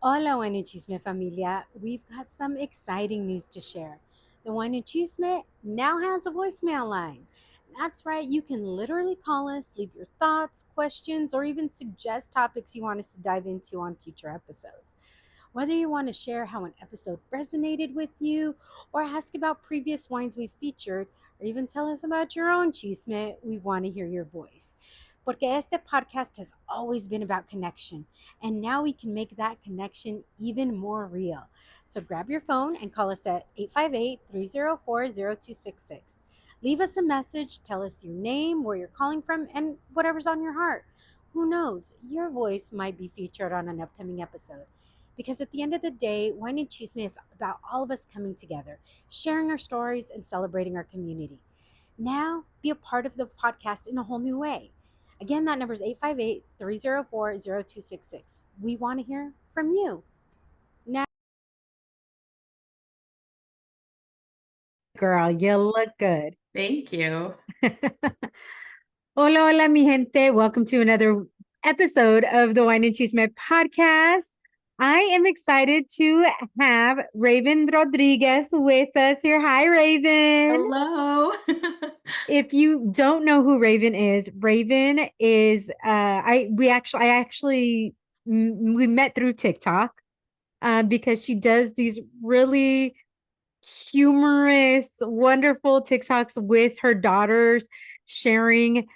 Hola, Wine and Chisme familia. We've got some exciting news to share. The Wine and Chisme now has a voicemail line. That's right, you can literally call us, leave your thoughts, questions, or even suggest topics you want us to dive into on future episodes. Whether you want to share how an episode resonated with you, or ask about previous wines we've featured, or even tell us about your own chisme, we want to hear your voice. Porque este podcast has always been about connection, and now we can make that connection even more real. So grab your phone and call us at 858-304-0266. Leave us a message, tell us your name, where you're calling from, and whatever's on your heart. Who knows? Your voice might be featured on an upcoming episode. Because at the end of the day, Wine and Chisme is about all of us coming together, sharing our stories, and celebrating our community. Now, be a part of the podcast in a whole new way. Again, that number is 858-304-0266. We want to hear from you. Now, girl, you look good. Thank you. Hola, hola, mi gente. Welcome to another episode of the Wine and Chisme podcast. I am excited to have Raven Rodriguez with us here. Hi, Raven. Hello. If you don't know who Raven is we met through TikTok because she does these really humorous, wonderful TikToks with her daughters, sharing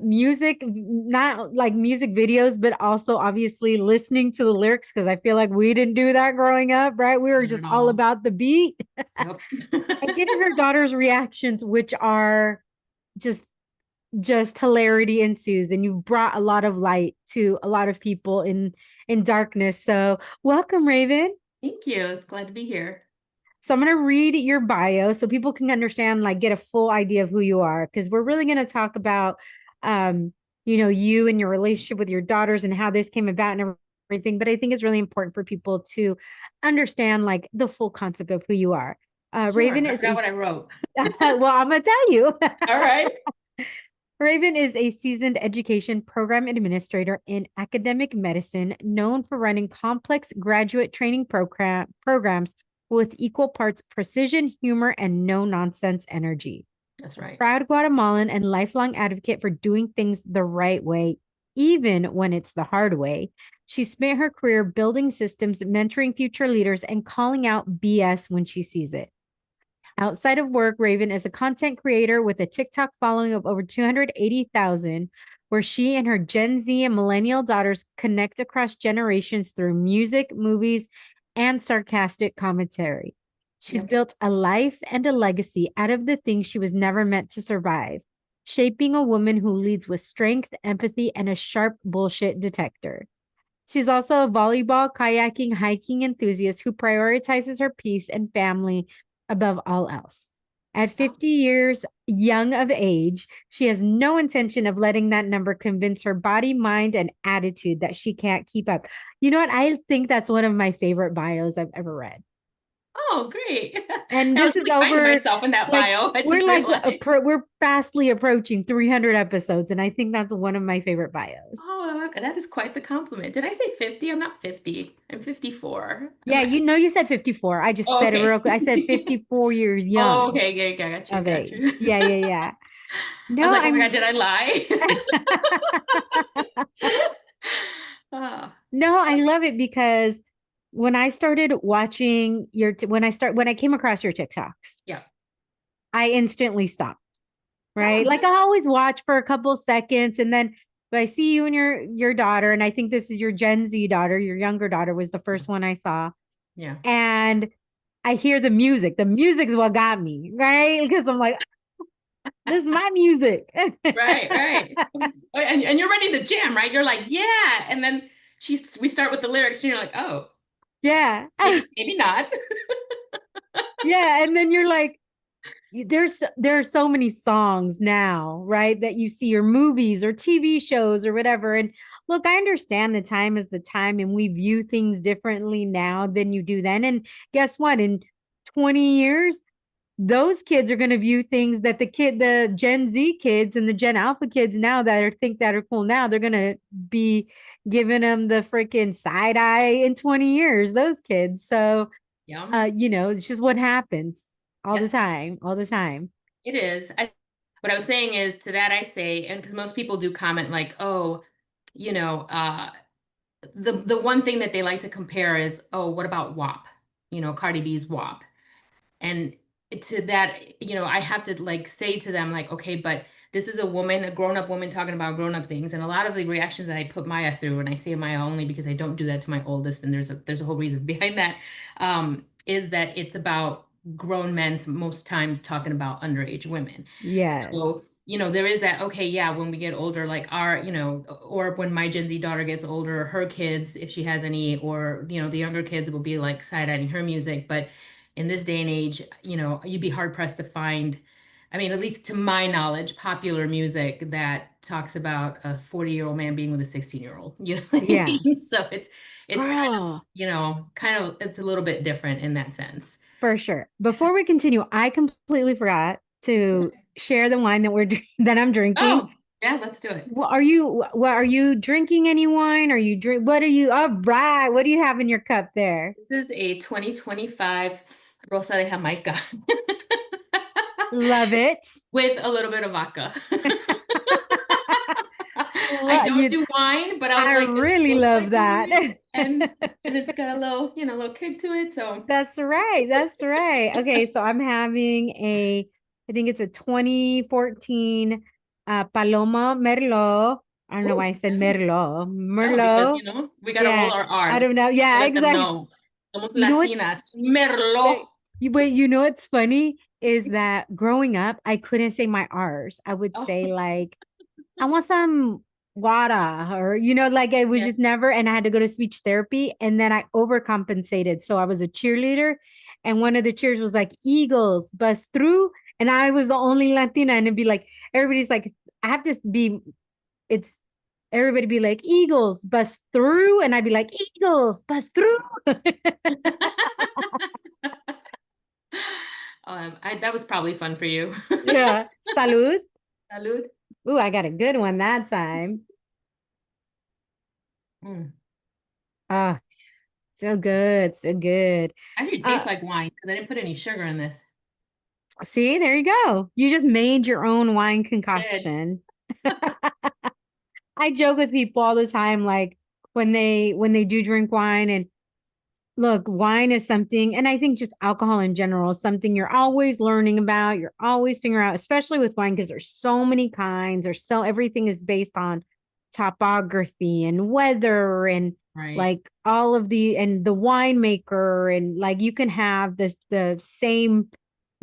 music, not like music videos, but also obviously listening to the lyrics, because I feel like we didn't do that growing up, right? We were Not just at all all. about the beat. Yep. And getting her daughters' reactions, which are just hilarity ensues, and you've brought a lot of light to a lot of people in darkness. So welcome, Raven. Thank you. Glad to be here. So I'm going to read your bio so people can understand, like, get a full idea of who you are, because we're really going to talk about you and your relationship with your daughters and how this came about and everything. But I think it's really important for people to understand, like, the full concept of who you are. Sure. Raven I is forgot what I wrote. well, I'm going to tell you. All right. Raven is a seasoned education program administrator in academic medicine, known for running complex graduate training programs with equal parts precision, humor, and no nonsense energy. That's A right. proud Guatemalan and lifelong advocate for doing things the right way, even when it's the hard way. She spent her career building systems, mentoring future leaders, and calling out BS when she sees it. Outside of work, Raven is a content creator with a TikTok following of over 280,000, where she and her Gen Z and millennial daughters connect across generations through music, movies, and sarcastic commentary. She's Yep. built a life and a legacy out of the things she was never meant to survive, shaping a woman who leads with strength, empathy, and a sharp bullshit detector. She's also a volleyball, kayaking, hiking enthusiast who prioritizes her peace and family above all else. At 50 years young of age, she has no intention of letting that number convince her body, mind, and attitude that she can't keep up. You know what? I think that's one of my favorite bios I've ever read. Oh, great. And I was this is really finding over, myself in that like, bio. I just realized. we're fastly approaching 300 episodes, and I think that's one of my favorite bios. Oh, that is quite the compliment. Did I say 50? I'm not 50. I'm 54. Yeah, Okay. you said 54. I just Oh, said it okay. real quick. I said 54 years Oh, young okay. Okay. Got you. of Got age. you. Yeah, yeah, yeah. I was No, like, oh my I'm God, did I lie? Ah, no, I love it because when I started watching when I came across your TikToks, yeah. I instantly stopped, Oh, right? Like, I always watch for a couple seconds, and then but I see you and your daughter, and I think this is your Gen Z daughter, your younger daughter was the yeah. first one I saw. Yeah. And I hear the music. The music is what got me, right? Because I'm like, this is my music. Right, right. Oh, and you're ready to jam, right? You're like, yeah. And then we start with the lyrics and you're like, oh, Yeah. maybe not. Yeah. And then you're like, there are so many songs now, right? That you see, or movies or TV shows or whatever. And look, I understand the time is the time, and we view things differently now than you do then. And guess what? In 20 years, those kids are going to view things that the Gen Z kids and the Gen Alpha kids now that are cool now, they're going to be giving them the freaking side eye in 20 years, those kids. So, Yeah. it's just what happens all the Yes, time, all the time. it is. What I was saying is to that I say, and because most people do comment like, oh, you know, the one thing that they like to compare is, oh, what about WAP? Cardi B's WAP. And to that, I have to like say to them, like, okay, but this is a woman, a grown-up woman talking about grown-up things. And a lot of the reactions that I put Maya through, and I say Maya only because I don't do that to my oldest, and there's a whole reason behind that, is that it's about grown men most times talking about underage women. So, Yes. there is that, okay, yeah, when we get older, like or when my Gen Z daughter gets older, her kids, if she has any, or, the younger kids will be like side-eyeing her music. But in this day and age, you'd be hard pressed to find, I mean, at least to my knowledge, popular music that talks about a 40-year-old man being with a 16-year-old. You know what I Yeah. mean? So it's kind of, Girl, it's a little bit different in that sense. for sure. Before we continue, I completely forgot to share the wine that I'm drinking. Oh, yeah, let's do it. What are you drinking any wine? Are you drink what are you all right? What do you have in your cup there? This is a 2025 Rosa de Jamaica Love it. with a little bit of vodka. I Lo- don't you, do wine, but I was I like, this really looks love like that. wine, and it's got a little kick to it. So, That's right. That's right. Okay, so I'm having I think it's a 2014 Paloma Merlot. I don't know why ooh, I said yeah. Merlot. No, because Merlot. we gotta roll Yeah. our I R's. don't know. Yeah, Let them exactly. know. Somos You know what's Latinas. Merlot. wait, what's funny is that growing up, I couldn't say my R's. I would Oh, say like I want some water, or like I was yeah. just never, and I had to go to speech therapy, and then I overcompensated. So I was a cheerleader, and one of the cheers was like Eagles bust through, and I was the only Latina, and it'd be like everybody's like, I have to be, it's everybody be like Eagles bust through, and I'd be like Eagles bust through. That was probably fun for you. Yeah, salud. Salud. Ooh, I got a good one that time. Mm. Ah, so good, so good. Actually tastes Uh, like wine because I didn't put any sugar in this. See, there you go. You just made your own wine Good. concoction. I joke with people all the time, like when they do drink wine, and look, wine is something, and I think just alcohol in general is something you're always learning about. You're always figuring out, especially with wine, because there's so many kinds, or so everything is based on topography and weather and Right. like all of the winemaker, and like you can have the same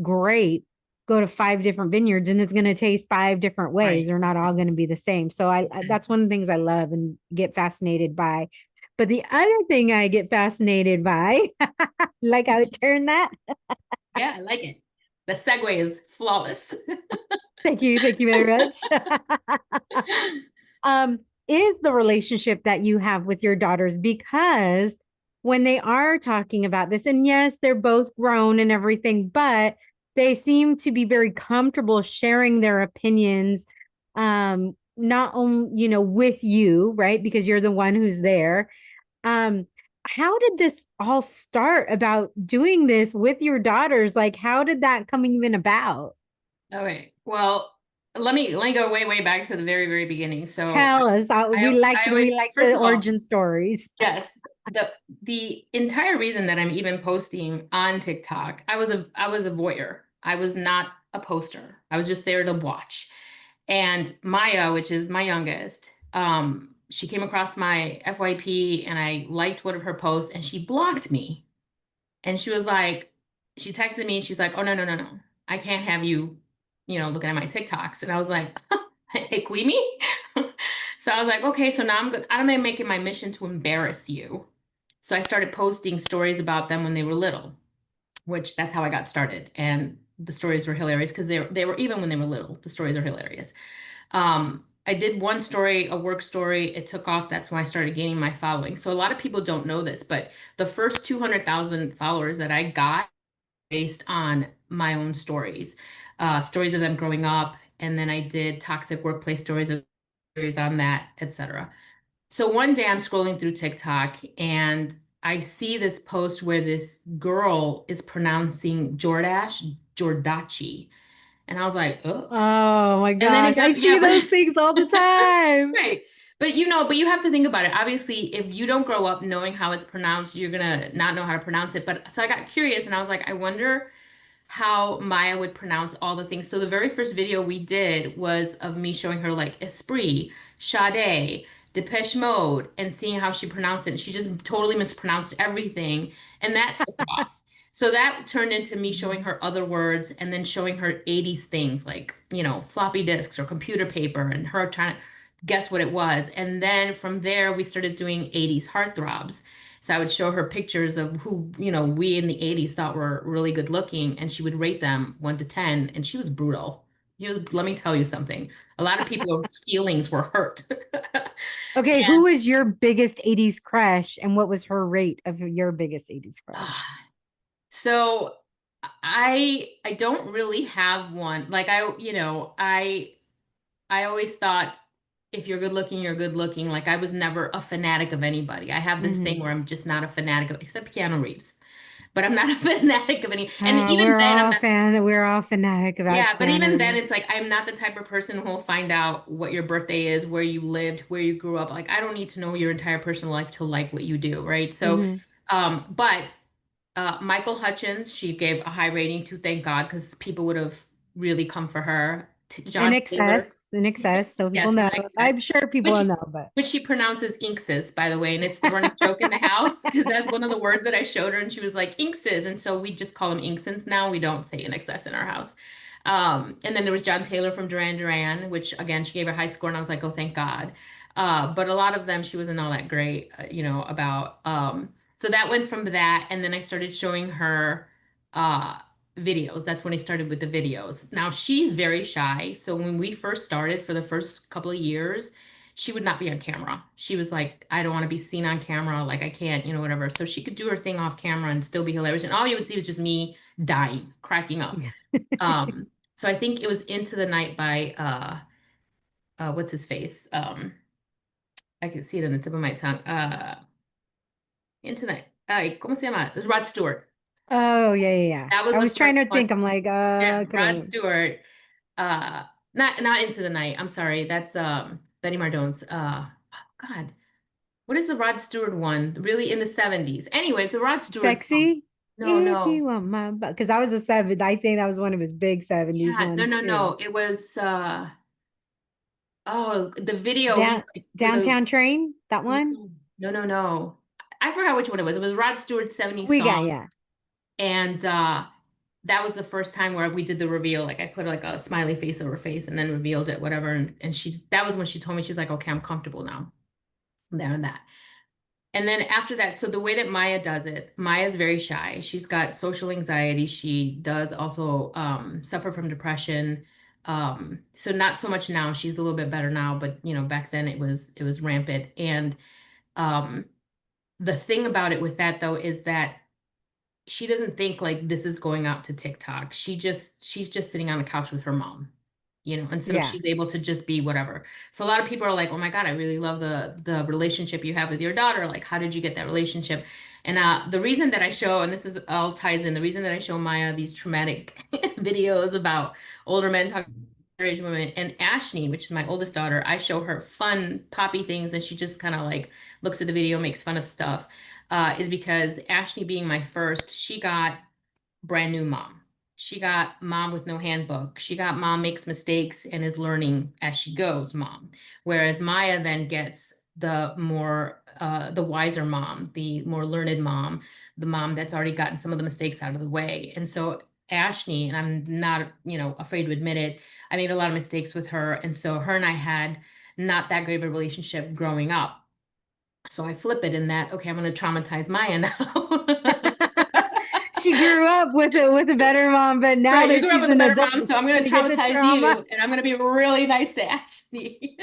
grape go to five different vineyards and it's going to taste five different ways. Right. They're not all going to be the same. So that's one of the things I love and get fascinated by. But the other thing I get fascinated by, like I would turn that. Yeah, I like it. The segue is flawless. Thank you very much. um, is the relationship that you have with your daughters, because when they are talking about this, and yes, they're both grown and everything, but they seem to be very comfortable sharing their opinions, not only, with you, right? Because you're the one who's there. Um, how did this all start about doing this with your daughters? Like, how did that come even about? Okay. Well, let me go way, way back to the very, very beginning. So Tell us. We like I we always, like first the of all, origin stories. yes, the entire reason that I'm even posting on TikTok, I was a voyeur. I was not a poster. I was just there to watch. And Maya, which is my youngest, she came across my FYP and I liked one of her posts and she blocked me. And she was like, she texted me, she's like, oh, no, no, no, no. I can't have you, looking at my TikToks. And I was like, hey, Queenie? So I was like, okay, so now I'm gonna make it my mission to embarrass you. So I started posting stories about them when they were little, which that's how I got started. And the stories were hilarious because they were even when they were little, the stories are hilarious. I did one story, a work story. It took off. That's when I started gaining my following. So a lot of people don't know this, but the first 200,000 followers that I got based on my own stories, stories of them growing up, and then I did toxic workplace stories on that, etc. So one day I'm scrolling through TikTok and I see this post where this girl is pronouncing Jordachi. And I was like, oh. Oh my And then it gosh. I got, yeah, see those things all the time. right. But you have to think about it. Obviously, if you don't grow up knowing how it's pronounced, you're gonna not know how to pronounce it. But so I got curious and I was like, I wonder how Maya would pronounce all the things. So the very first video we did was of me showing her like Esprit, Sade, Depeche Mode, and seeing how she pronounced it. And she just totally mispronounced everything, and that took off. So that turned into me showing her other words and then showing her 80s things like, floppy disks or computer paper and her trying to guess what it was. And then from there, we started doing 80s heartthrobs. So I would show her pictures of who, we in the 80s thought were really good looking, and she would rate them 1 to 10, and she was brutal. Let me tell you something. A lot of people's feelings were hurt. Okay, who And was your biggest 80s crush and what was her rate of your biggest 80s crush? so I don't really have one. Like I always thought if you're good looking, you're good looking. Like I was never a fanatic of anybody. I have this thing Hmm. where I'm just not a fanatic of, except Keanu Reeves. But I'm not a fanatic of any. And even then, I'm not. We're all fanatic about Yeah, but Keanu even then, Reeves. it's like I'm not the type of person who will find out what your birthday is, where you lived, where you grew up. Like I don't need to know your entire personal life to like what you do, right? So, Hmm. but Michael Hutchins, she gave a high rating to, thank God, because people would have really come for her. John Taylor. In excess, so people Yes, in know. I'm excess. sure people Which know, but which she pronounces inkses, by the way, and it's the running joke in the house because that's one of the words that I showed her, and she was like inkses, and so we just call them inksons now. We don't say in excess in our house. And then there was John Taylor from Duran Duran, which again she gave a high score, and I was like, oh, thank God. But a lot of them she wasn't all that great, about. So that went from that, and then I started showing her. Uh, Videos. That's when I started with the videos. Now she's very shy. So when we first started for the first couple of years, she would not be on camera. She was like, I don't want to be seen on camera. Like I can't, whatever. So she could do her thing off camera and still be hilarious. And all you would see was just me dying, cracking up. So I think it was Into the Night by what's his face? I can see it on the tip of my tongue. Into the Night. ¿Cómo se llama? It was Rod Stewart. oh yeah. That was I the was first trying to one. think. I'm like, Yeah, come Rod on. Stewart. Uh, not Into the Night. I'm sorry. That's Betty Mardone's. God, what is the Rod Stewart one? Really in the 70s. Anyway, it's a Rod Stewart song. Sexy. No, If you no. want my butt. Because I was a seven. I think that was one of his big 70s Yeah, no, ones no, too. no. It was the video, he's Down like with a Downtown Train, that no, one. no, no, no. I forgot which one it was. It was Rod Stewart's 70s We got song. yeah. And that was the first time where we did the reveal. Like I put like a smiley face over her face and then revealed it, whatever. And she that was when she told me, she's like, okay, I'm comfortable now. There and that. And then after that, so the way that Maya does it, Maya's very shy. She's got social anxiety. She does also suffer from depression. So not so much now. She's a little bit better now, but back then it was rampant. And um, the thing about it with that though is that she doesn't think like this is going out to TikTok. She's just sitting on the couch with her mom, and so Yeah. she's able to just be whatever. So a lot of people are like, "Oh my God, I really love the relationship you have with your daughter. Like, how did you get that relationship?" And the reason that I show, and this is all ties in, the reason that I show Maya these traumatic videos about older men talking to underage women, and Ashley, which is my oldest daughter, I show her fun poppy things, and she just kind of like looks at the video, makes fun of stuff is because Ashley being my first, she got brand new mom. She got mom with no handbook. She got mom makes mistakes and is learning as she goes, mom. Whereas Maya then gets the wiser mom, the more learned mom, the mom that's already gotten some of the mistakes out of the way. And so Ashley, and I'm not, afraid to admit it, I made a lot of mistakes with her. And so her and I had not that great of a relationship growing up. So I flip it in that, okay, I'm going to traumatize Maya now. She grew up with a better mom, but now Right, you that grew up she's with a an better adult, mom, so she's I'm going gonna to get the traumatize trauma. you, and I'm going to be really nice to Ashley.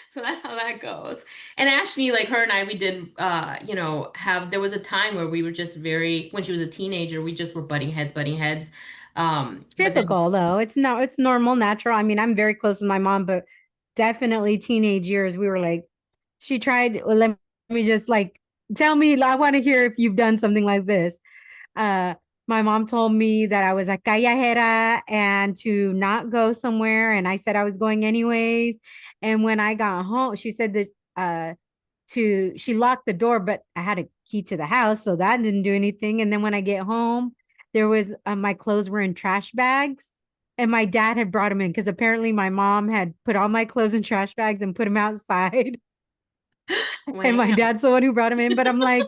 So that's how that goes. And Ashley, like her and I, we did, there was a time where we were just when she was a teenager, we just were butting heads, butting heads. But then Typical though. It's normal, natural. I mean, I'm very close with my mom, but definitely teenage years, we were like, she tried, well, let me just like tell me, I want to hear if you've done something like this. Uh, my mom told me that I was a callejera and to not go somewhere. And I said I was going anyways. And when I got home, she said that she locked the door, but I had a key to the house, so that didn't do anything. And then when I get home, there was my clothes were in trash bags, and my dad had brought them in because apparently my mom had put all my clothes in trash bags and put them outside, and my Wow. dad's the one who brought them in. But I'm like,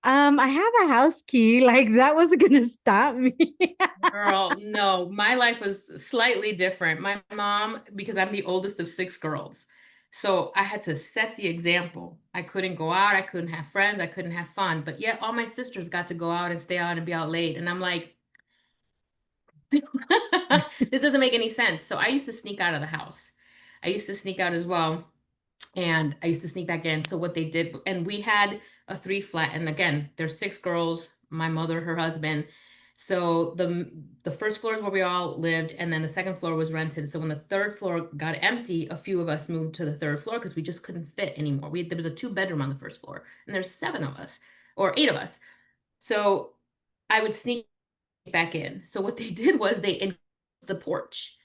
I have a house key. Like that wasn't gonna stop me. Girl, no, my life was slightly different. My mom, because I'm the oldest of six girls, so I had to set the example. I couldn't go out, I couldn't have friends, I couldn't have fun, but yet all my sisters got to go out and stay out and be out late. And I'm like, this doesn't make any sense. So I used to sneak out of the house. I used to sneak out as well. And I used to sneak back in. So what they did, and we had a three flat, and again, there's six girls, my mother, her husband. So the first floor is where we all lived, and then the second floor was rented. So when the third floor got empty, a few of us moved to the third floor because we just couldn't fit anymore. There was a two-bedroom on the first floor, and there's seven of us or eight of us. So I would sneak back in. So what they did was they increased the porch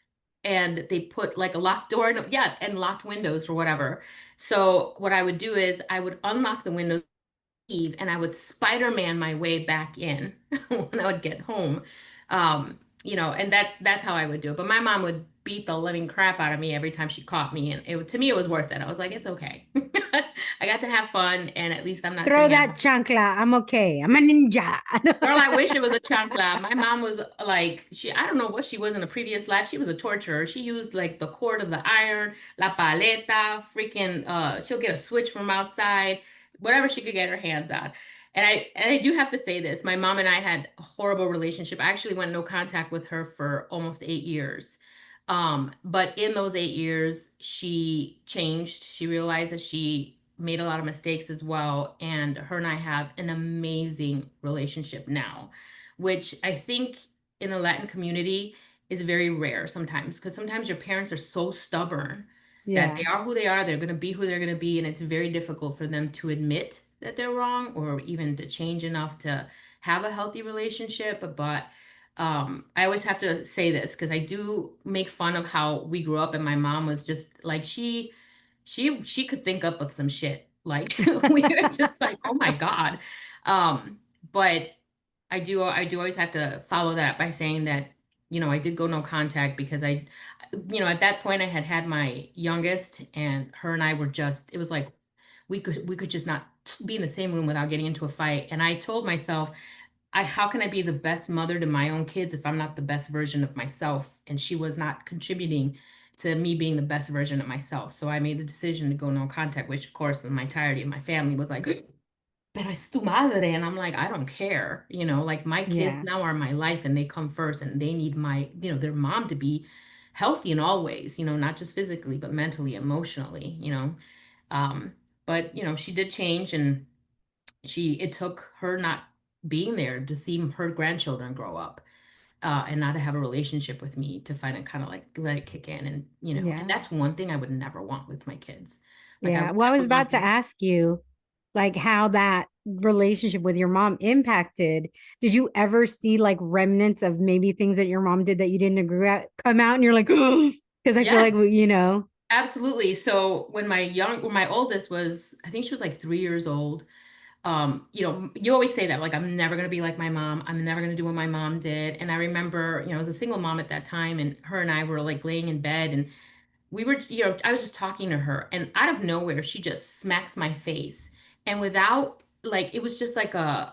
and they put like a locked door and yeah, and locked windows or whatever. So what I would do is I would unlock the windows, leave, and I would Spider-Man my way back in when I would get home. And that's how I would do it. But my mom would beat the living crap out of me every time she caught me, and to me it was worth it. I was like, it's okay. I got to have fun, and at least I'm not Throw sitting at that home. chancla. I'm okay. I'm a ninja. Girl, I wish it was a chancla. My mom was like, I don't know what she was in a previous life. She was a torturer. She used like the cord of the iron, la paleta, freaking, she'll get a switch from outside, whatever she could get her hands on. And I do have to say this, my mom and I had a horrible relationship. I actually went no contact with her for almost 8 years. But in those 8 years, she changed. She realized that she made a lot of mistakes as well. And her and I have an amazing relationship now, which I think in the Latin community is very rare sometimes because sometimes your parents are so stubborn that they Yeah. are who they are, they're going to be who they're going to be, and it's very difficult for them to admit that they're wrong or even to change enough to have a healthy relationship. But I always have to say this because I do make fun of how we grew up, and my mom was just like she could think up of some shit. Like we were just like, oh my God. But I do always have to follow that up by saying that, I did go no contact because at that point I had had my youngest and her and I were just, it was like we could just not be in the same room without getting into a fight. And I told myself, how can I be the best mother to my own kids if I'm not the best version of myself? And she was not contributing to me being the best version of myself. So I made the decision to go no contact, which of course in my entirety of my family was like, pero es tu madre. And I'm like, I don't care. Like my kids Yeah. now are my life and they come first and they need their mom to be healthy in all ways, not just physically,. But mentally, emotionally. Um, but she did change, and it took her not being there to see her grandchildren grow up, and not to have a relationship with me to find it kind of like let it kick in. And Yeah. that's one thing I would never want with my kids. Like I Yeah. would Well, I was never want about to them. ask you, like, how that relationship with your mom impacted. Did you ever see like remnants of maybe things that your mom did that you didn't agree at come out and you're like, because I feel like, Yes, you know, absolutely. So when my oldest was, I think she was like 3 years old. You always say that, like, I'm never gonna be like my mom. I'm never gonna do what my mom did. And I remember, I was a single mom at that time, and her and I were like laying in bed, and I was just talking to her, and out of nowhere, she just smacks my face. And without, like, it was just like a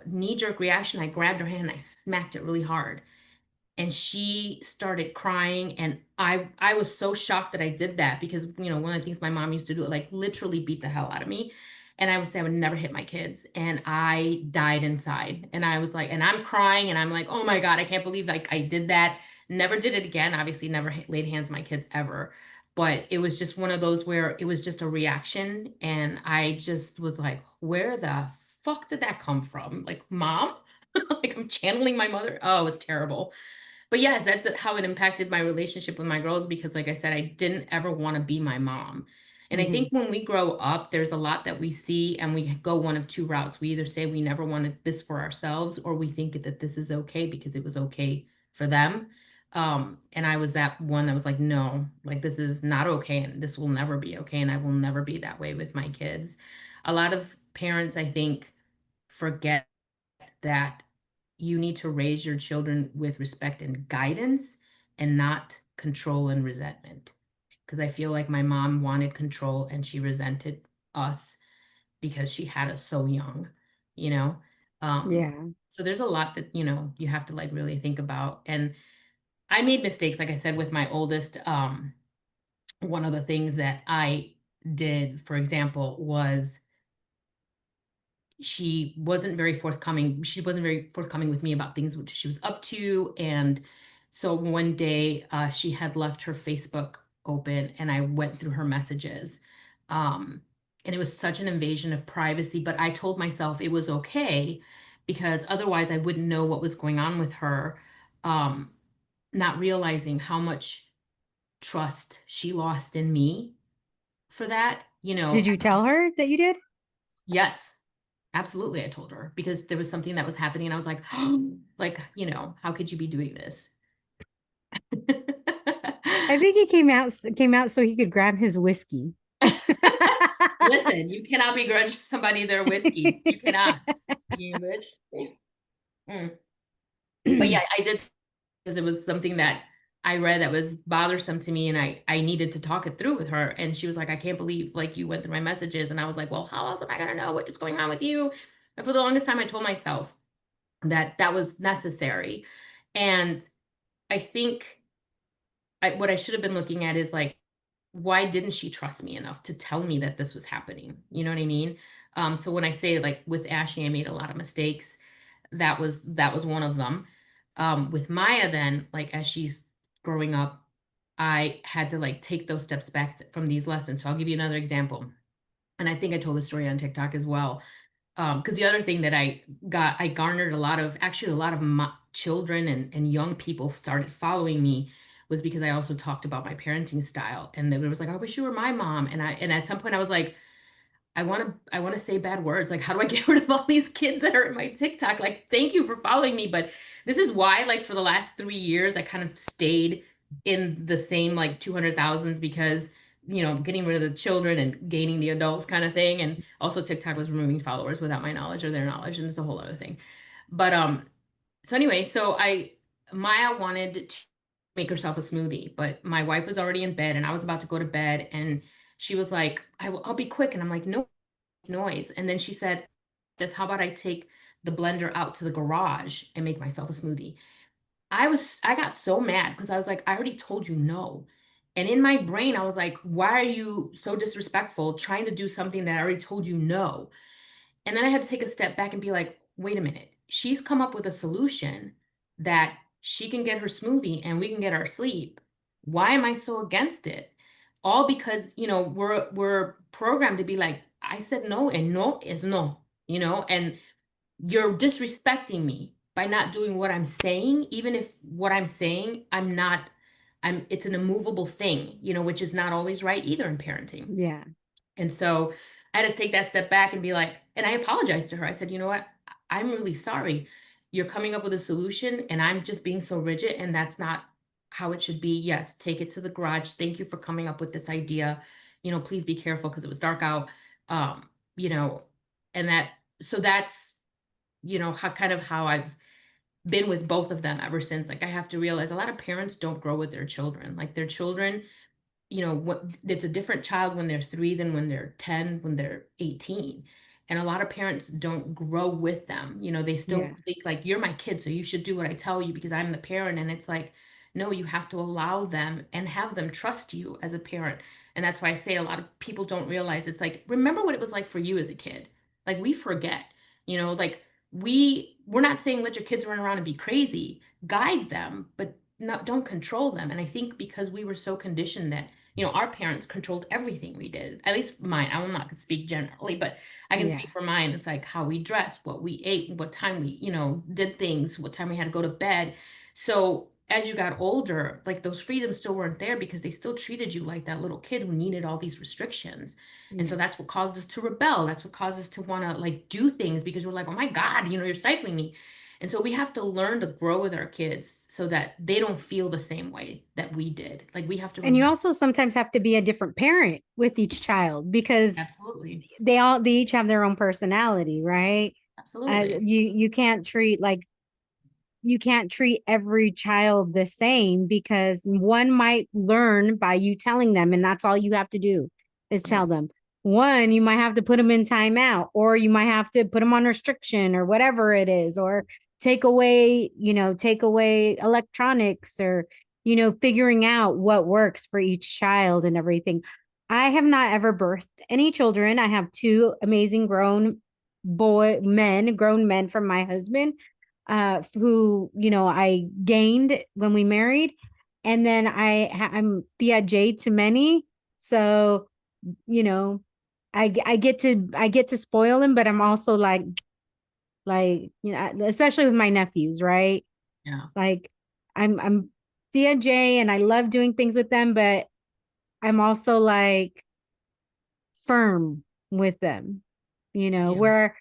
knee-jerk reaction. I grabbed her hand and I smacked it really hard, and she started crying, and I was so shocked that I did that because one of the things my mom used to do, like literally beat the hell out of me. And I would say I would never hit my kids, and I died inside. And I was like, and I'm crying, and I'm like, oh my God, I can't believe like I did that. Never did it again. Obviously never laid hands on my kids ever. But it was just one of those where it was just a reaction, and I just was like, where the fuck did that come from? Like, mom? Like I'm channeling my mother. Oh, it was terrible. But yes, that's how it impacted my relationship with my girls because, like I said, I didn't ever want to be my mom. And I think Hmm. when we grow up, there's a lot that we see and we go one of two routes. We either say we never wanted this for ourselves, or we think that this is okay because it was okay for them. And I was that one that was like, no, like this is not okay, and this will never be okay, and I will never be that way with my kids. A lot of parents, I think, forget that you need to raise your children with respect and guidance and not control and resentment. Because I feel like my mom wanted control and she resented us because she had us so young, you know? Um, Yeah. so there's a lot that, you have to like really think about. And I made mistakes, like I said, with my oldest. One of the things that I did, for example, was she wasn't very forthcoming with me about things which she was up to. And so one day she had left her Facebook open and I went through her messages. um, and it was such an invasion of privacy, but I told myself it was okay because otherwise I wouldn't know what was going on with her. um, Not realizing how much trust she lost in me for that. Did you tell her that you did? Yes, absolutely, I told her because there was something that was happening and I was like, like, how could you be doing this? I think he came out so he could grab his whiskey. Listen, you cannot begrudge somebody their whiskey. You cannot. Speaking of which. Mm. But yeah, I did because it was something that I read that was bothersome to me and I needed to talk it through with her. And she was like, I can't believe like you went through my messages. And I was like, well, how else am I gonna know what's going on with you? And for the longest time I told myself that that was necessary. And I think what I should have been looking at is like, why didn't she trust me enough to tell me that this was happening? You know what I mean? So when I say like with Ashley, I made a lot of mistakes. That was one of them. With Maya, then like as she's growing up, I had to like take those steps back from these lessons. So I'll give you another example. And I think I told the story on TikTok as well. Because the other thing that I garnered a lot of children and young people started following me was because I also talked about my parenting style. And then it was like, I wish you were my mom. And at some point I was like, I want to say bad words. Like, how do I get rid of all these kids that are in my TikTok? Like, thank you for following me, but this is why, like, for the last 3 years, I kind of stayed in the same like 200,000s because getting rid of the children and gaining the adults kind of thing, and also TikTok was removing followers without my knowledge or their knowledge, and it's a whole other thing. But so anyway, Maya wanted to make herself a smoothie, but my wife was already in bed, and I was about to go to bed, and she was like, I'll be quick. And I'm like, no noise. And then she said, this, how about I take the blender out to the garage and make myself a smoothie? I got so mad because I was like, I already told you no. And in my brain, I was like, why are you so disrespectful trying to do something that I already told you no? And then I had to take a step back and be like, wait a minute. She's come up with a solution that she can get her smoothie and we can get our sleep. Why am I so against it? All because, we're programmed to be like, I said no and no is no, and you're disrespecting me by not doing what I'm saying, even if what I'm saying, it's an immovable thing, which is not always right either in parenting. Yeah. And so I had to take that step back and be like, and I apologized to her. I said, you know what? I'm really sorry. You're coming up with a solution and I'm just being so rigid, and that's not how it should be. Yes, take it to the garage. Thank you for coming up with this idea. Please be careful because it was dark out. Um, you know, and that's, how I've been with both of them ever since. Like I have to realize a lot of parents don't grow with their children. Like their children, what it's a different child when they're 3 than when they're 10, when they're 18. And a lot of parents don't grow with them. They still Yeah. think like you're my kid, so you should do what I tell you because I'm the parent. And it's like, no, you have to allow them and have them trust you as a parent. And that's why I say a lot of people don't realize it's like, remember what it was like for you as a kid. Like we forget, like we're not saying let your kids run around and be crazy, guide them, but not don't control them. And I think because we were so conditioned that our parents controlled everything we did. At least mine. I will not speak generally, but I can Yeah. speak for mine. It's like how we dressed, what we ate, what time we, did things, what time we had to go to bed. So as you got older, like those freedoms still weren't there because they still treated you like that little kid who needed all these restrictions. And so Yeah. that's what caused us to rebel. That's what caused us to want to like do things because we're like, oh my God, you're stifling me. And so we have to learn to grow with our kids so that they don't feel the same way that we did. Like we have to And you remember. also sometimes have to be a different parent with each child because Absolutely. they each have their own personality, right? Absolutely. You can't treat like you can't treat every child the same because one might learn by you telling them, and that's all you have to do is Yeah. tell them. One, you might have to put them in timeout, or you might have to put them on restriction, or whatever it is, or take away electronics, or figuring out what works for each child and everything. I have not ever birthed any children. I have two amazing grown men from my husband, who I gained when we married, and then I'm Thea J to many, so you know I get to spoil him, but I'm also especially with my nephews, right? Yeah. Like I'm Thea J, and I love doing things with them, but I'm also like firm with them, Yeah. where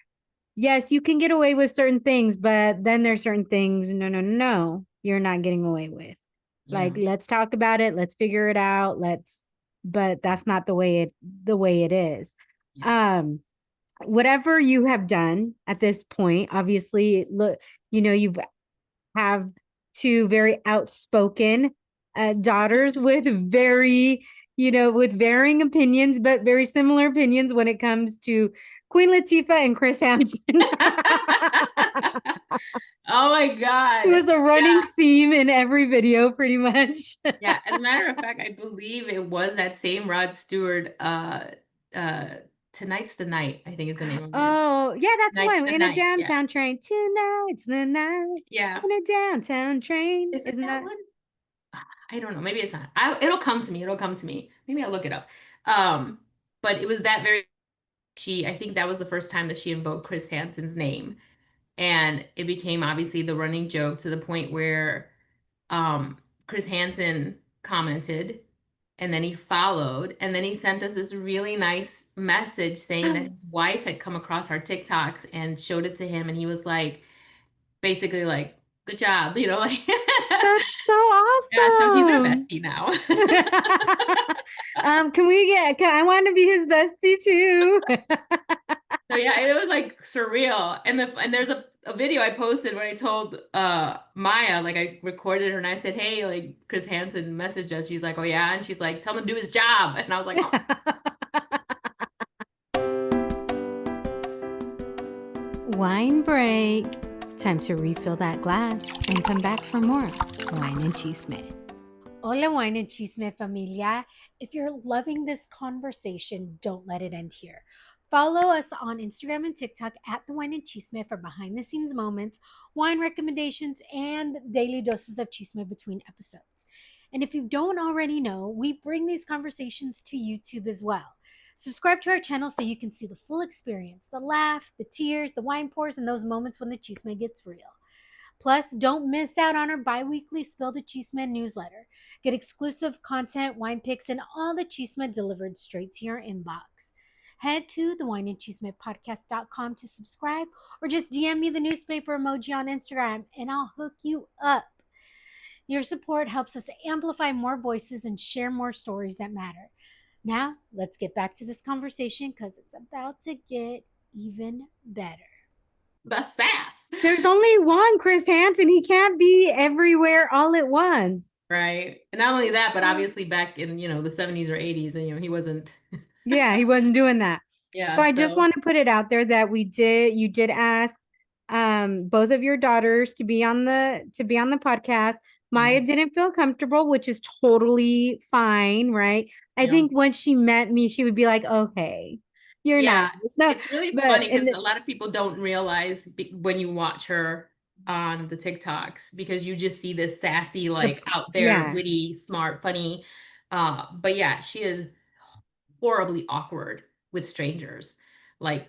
yes, you can get away with certain things, but then there's certain things, no, no, no, you're not getting away with. Like, Yeah. let's talk about it, let's figure it out, but that's not the way it is. Yeah. Um, Whatever you have done at this point, obviously, look, you have two very outspoken daughters with with varying opinions, but very similar opinions when it comes to Queen Latifah and Chris Hansen. Oh my It God. was a running theme in every video, pretty much. Yeah, as a matter of fact, I believe it was that same Rod Stewart, uh, Tonight's the Night, I think is the name of it. Oh, yeah, that's the Tonight's one. the In a night. Yeah. downtown train. Tonight's the night. Yeah. In a downtown train. Is it Isn't that that? one? I don't know. Maybe it's not. It'll come to me. It'll come to me. Maybe I'll look it up. But it was that very I think that was the first time that she invoked Chris Hansen's name. And it became obviously the running joke to the point where um, Chris Hansen commented and then he followed and then he sent us this really nice message saying that his wife had come across our TikToks and showed it to him and he was like basically like good job, like That's so yeah, so he's our awesome. bestie now. I want to be his bestie too. So yeah, it was like surreal. And there's a video I posted where I told Maya, like I recorded her and I said, "Hey, like Chris Hansen messaged us." She's like, "Oh yeah." And she's like, "Tell him to do his job." And I was like, "Oh, Wine break. Time to refill that glass and come back for more Wine and Chisme. Hola, Wine and Chisme familia. If you're loving this conversation, don't let it end here. Follow us on Instagram and TikTok at The Wine and Chisme for behind the scenes moments, wine recommendations, and daily doses of chisme between episodes. And if you don't already know, we bring these conversations to YouTube as well. Subscribe to our channel so you can see the full experience, the laugh, the tears, the wine pours, and those moments when the chisme gets real. Plus, don't miss out on our bi-weekly Spill the Chisme newsletter. Get exclusive content, wine picks, and all the chisme delivered straight to your inbox. Head to thewineandchismepodcast.com to subscribe or just DM me the newspaper emoji on Instagram and I'll hook you up. Your support helps us amplify more voices and share more stories that matter. Now, let's get back to this conversation because it's about to get even better. the sass." There's only one Chris Hansen. He can't be everywhere all at once. Right. And not only that, but obviously back in, the 70s or 80s, and he wasn't. Yeah, he wasn't doing that. So Yeah, I just so want to put it out there that you did ask both of your daughters to be on the podcast. yeah. Maya didn't feel comfortable, which is totally fine, right? I Yeah. think once she met me, she would be like, okay, you're Yeah, nice. No, it's really but funny because a lot of people don't realize when you watch her on the TikToks because you just see this sassy, the like out there, yeah. witty, smart, funny. But yeah, she is horribly awkward with strangers, like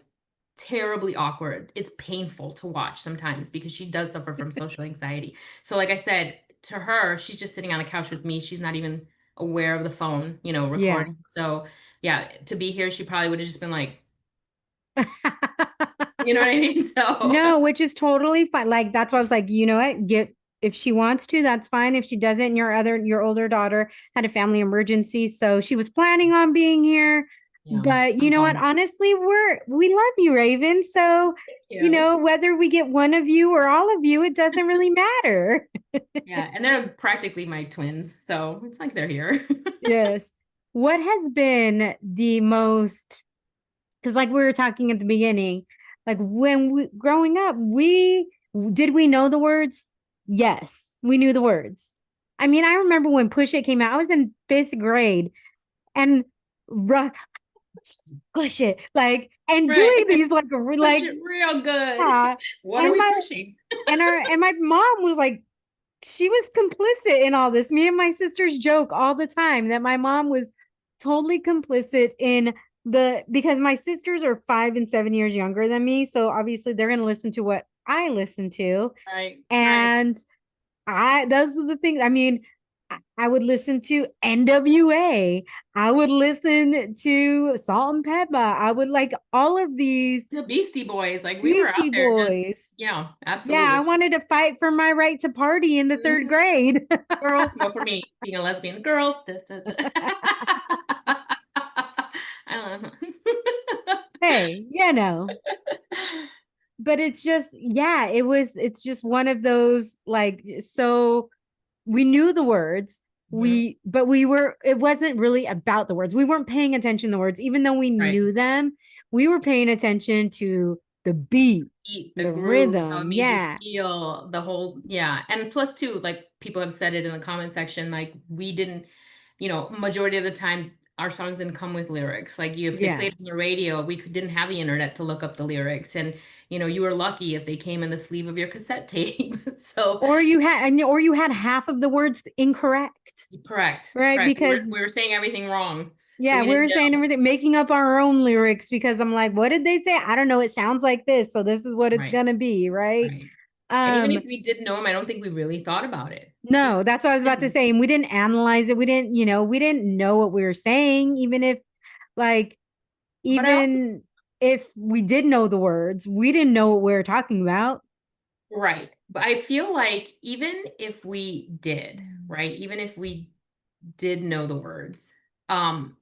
terribly awkward. It's painful to watch sometimes because she does suffer from social anxiety. So, like I said, to her, she's just sitting on a couch with me. She's not even aware of the phone, Yeah. recording. So yeah, to be here, she probably would have just been like, you know what I mean? So No, which is totally fine. Like that's why I was like, you know what? Get if she wants to, that's fine. If she doesn't, your older daughter had a family emergency, so she was planning on being here. yeah, But you I'm know what? bummed. Honestly, we love you, Raven. So, Thank you. whether we get one of you or all of you, it doesn't really matter. Yeah, and they're practically my twins, so it's like they're here. Yes. What has been the most, because like we were talking at the beginning, like when we growing up, we know the words? Yes, we knew the words. I mean, I remember when Push It came out, I was in fifth grade and ru- push it, like, and Right. doing these Push like, it real good. yeah. What are And we my pushing? my mom was like, she was complicit in all this. Me and my sisters joke all the time that my mom was totally complicit in because my sisters are 5 and 7 years younger than me. So obviously they're going to listen to what I listen to. Right, right. And those are the things. I mean, I would listen to NWA. I would listen to Salt and Pepper. I would like all of these The Beastie Boys, like we were out Beastie there just, Boys. yeah, Yeah, I absolutely. wanted to fight for my right to party in the third Mhm. grade. Girls, well, for me, being a lesbian, girls. Da, da, da. I love Hey, but it's just, yeah, it's just one of those like, so we knew the words. Mhm. But it wasn't really about the words. We weren't paying attention to the words, even though we Right. knew them. We were paying attention to the beat, Beat, the the groove, how it rhythm. made you Yeah. feel, the whole, yeah. And plus too, like people have said it in the comment section, like we didn't, majority of the time our songs didn't come with lyrics. Like if they Yeah. played on the radio, didn't have the internet to look up the lyrics. And, you were lucky if they came in the sleeve of your cassette tape. So Or you had half of the words incorrect, correct, right? correct. We were Because we were saying everything wrong. So yeah, we we didn't were saying know. everything, making up our own lyrics because I'm like, what did they say? I don't know. It sounds like this, so this is what it's Right, gonna be, right? right. And even Um, if we did know them, I don't think we really thought about it. We no, that's what I was about to didn't. say. And we didn't analyze it. We didn't know what we were saying, like, But I also even if we did know the words, we didn't know what we were talking about. right. But I feel like even if we did, right? Even if we did know the words, um,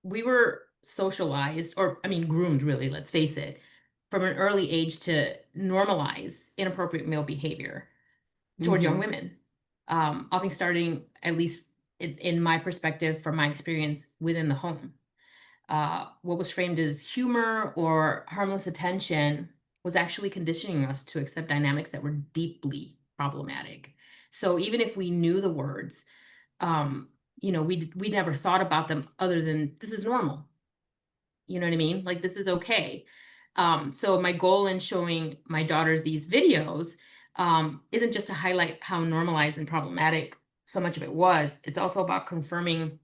we were socialized, or I mean, groomed really, let's face it, from an early age to normalize inappropriate male behavior toward young Mm-hmm. women. Often starting, at least in my perspective, from my experience within the home. What was framed as humor or harmless attention was actually conditioning us to accept dynamics that were deeply problematic. So even if we knew the words, we never thought about them other than this is normal. You know what I mean? Like this is okay. So my goal in showing my daughters these videos isn't just to highlight how normalized and problematic so much of it was. It's also about confirming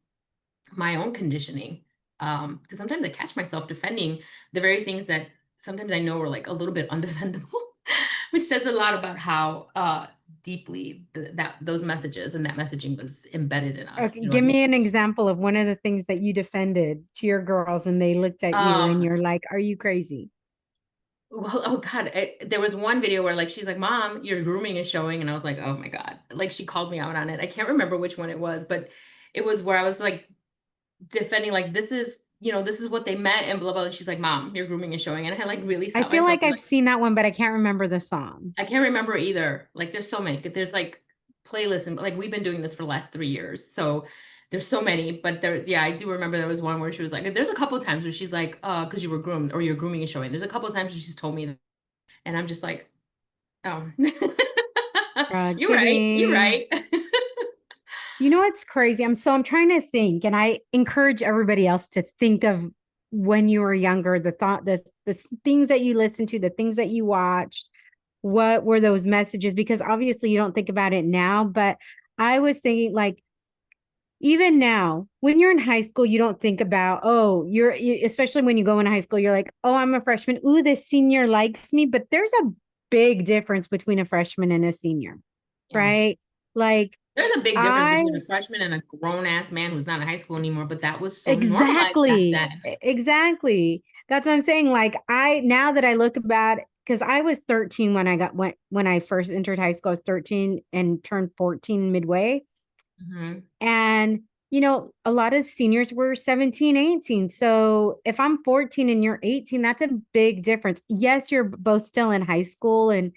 my own conditioning. Because sometimes I catch myself defending the very things that sometimes I know are like a little bit undefendable, which says a lot about how deeply that those messages and that messaging was embedded in us. Okay, You know what give I mean? me an example of one of the things that you defended to your girls and they looked at you and Um, you're like, are you crazy? well, oh God, there was one video where like she's like, "Mom, your grooming is showing," and I was like, "Oh my God!" Like she called me out on it. I can't remember which one it was, but it was where I was like defending like this is what they meant and blah blah. And she's like, "Mom, your grooming is showing," and I had like really I stopped feel myself. like I've seen that one, but I can't remember the song. I can't remember either. Like there's so many. There's like playlists and like we've been doing this for the last 3 years. So there's so many. But there, yeah, I do remember there was one where she was like, there's a couple of times where she's like, because you were groomed or your grooming is showing. There's a couple of times where she's told me that, and I'm just like, oh. You're right. You're Kidding. right. You know what's crazy? I'm trying to think, and I encourage everybody else to think of when you were younger, the things that you listened to, the things that you watched. What were those messages? Because obviously you don't think about it now, but I was thinking like even now, when you're in high school, you don't think about, especially when you go into high school, you're like, oh, I'm a freshman. Ooh, this senior likes me. But there's a big difference between a freshman and a senior. Yeah. right? Like There's a big difference I between a freshman and a grown-ass man who's not in high school anymore, but that was so normalized back exactly, then. exactly. That's what I'm saying. Like I now that I look about, because I was 13 when when I first entered high school. I was 13 and turned 14 midway. Hmm. And a lot of seniors were 17, 18. So if I'm 14 and you're 18, that's a big difference. Yes, you're both still in high school, and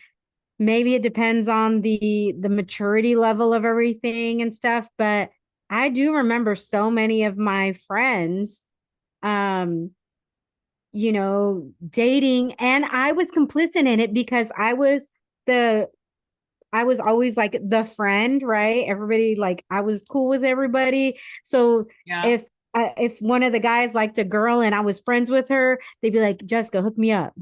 maybe it depends on the maturity level of everything and stuff, but I do remember so many of my friends um dating, and I was complicit in it because the I was always like the friend, right? Everybody, like, I was cool with everybody. So Yeah. if one of the guys liked a girl and I was friends with her, they'd be like, Jessica, hook me up.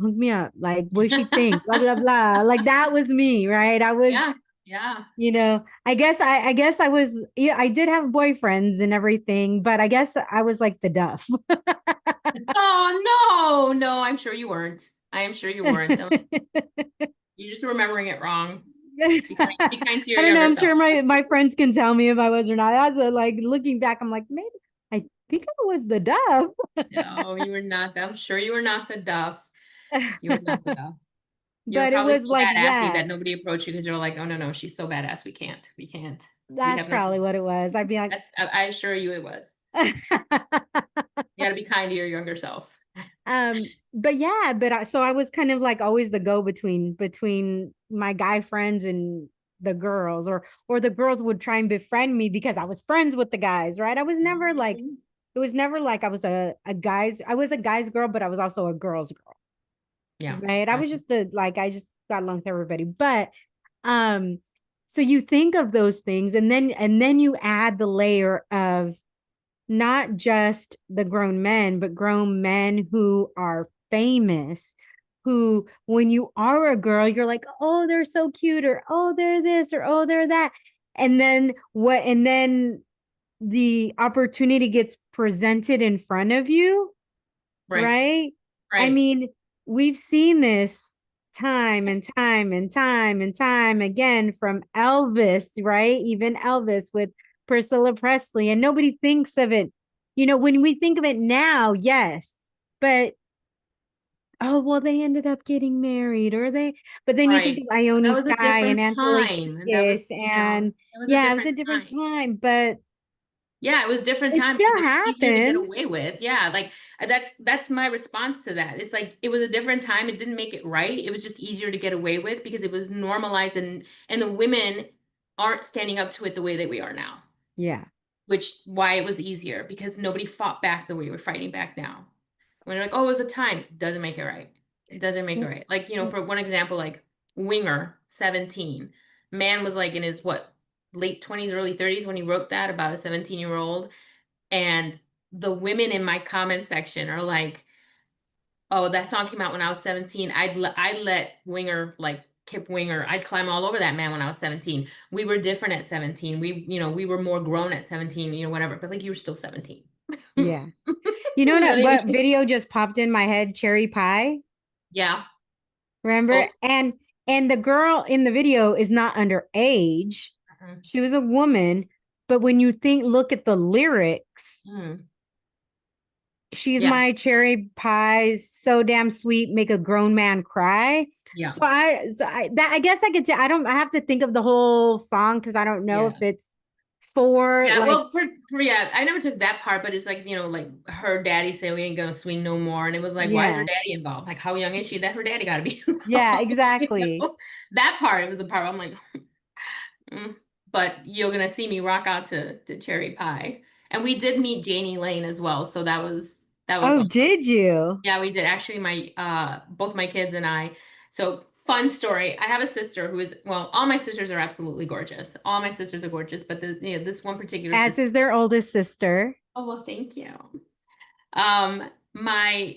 Like, what does she think? Blah blah blah. Like that was me, right? I was, Yeah. Yeah. I guess I was, yeah, I did have boyfriends and everything, but I guess I was like the duff. Oh, no, no, I'm sure you weren't. I am sure you weren't. You're just remembering it wrong. Be kind to your I don't know. younger I'm sure self. my friends can tell me if I was or not. As a, like, looking back, I'm like, maybe I think I was the dove. No, you were not. I'm sure you were not the duff. You were not the duff. You were But it probably was so like badassy that. that nobody approached you because you're like, oh no, no, she's so badass. We can't. We can't. We That's have no probably time. what it was. I'd be like, I assure you it was. You got to be kind to your younger self. but yeah, so I was kind of like always the go between my guy friends and the girls, or the girls would try and befriend me because I was friends with the guys, right? I was never like, Mhm. it was never like I was I was a guy's girl, but I was also a girl's girl, Yeah. right? I was Gotcha. just I just got along with everybody. But um, so you think of those things, and then you add the layer of not just the grown men, but grown men who are famous, who, when you are a girl, you're like, oh, they're so cute, or oh, they're this, or oh, they're that. And then the opportunity gets presented in front of you, Right. right? I Right. mean, we've seen this time and time and time and time again from Elvis, right? Even Elvis with Priscilla Presley, and nobody thinks of it. When we think of it now, yes, but oh, well, they ended up getting married, but then you think Right. of But that Ione was a Sky and different Angelique time. And that Kiss, was, and it was a yeah, it was a different different time. time, but Yeah, it was different it time because still it was easier to get happens. away with. Yeah, like that's my response to that. It's like it was a different time. It didn't make it right. It was just easier to get away with because it was normalized, and the women aren't standing up to it the way that we are now, Yeah. which why it was easier because nobody fought back the way we're fighting back now. When you're like, oh, it was a time, doesn't make it right. It doesn't make it right. Like, for one example, like Winger, 17. Man was like in his what, late 20s, early 30s when he wrote that about a 17-year-old. And the women in my comment section are like, oh, that song came out when I was 17. I'd let Winger, like Kip Winger, I'd climb all over that man when I was 17. We were different at 17. We were more grown at 17, whatever. But like you were still 17. Yeah. You know You know what I what mean? video just popped in my head? Cherry Pie. Yeah. Remember? Oh. And the girl in the video is not underage. Mhm. She was a woman, but when you look at the lyrics, Mhm. she's Yeah. my cherry pie, so damn sweet, make a grown man cry. Yeah. I guess I could I have to think of the whole song because I don't know if Yeah. it's for Yeah, like, well, yeah, I never took that part, but it's like, like her daddy said we ain't gonna swing no more. And it was like, why is her yeah, daddy involved? Like, how young is she that her daddy gotta be yeah, involved? exactly. That part, it was the part where I'm like, mm. But you're gonna see me rock out to Cherry Pie. And we did meet Janie Lane as well, so that was Oh, awesome. did you? Yeah, we did. Actually, my both my kids and I. So fun story. I have a sister who is, well, all my sisters are absolutely gorgeous. All my sisters are gorgeous, but this one particular As sister. is their oldest sister. Oh, well, thank you. My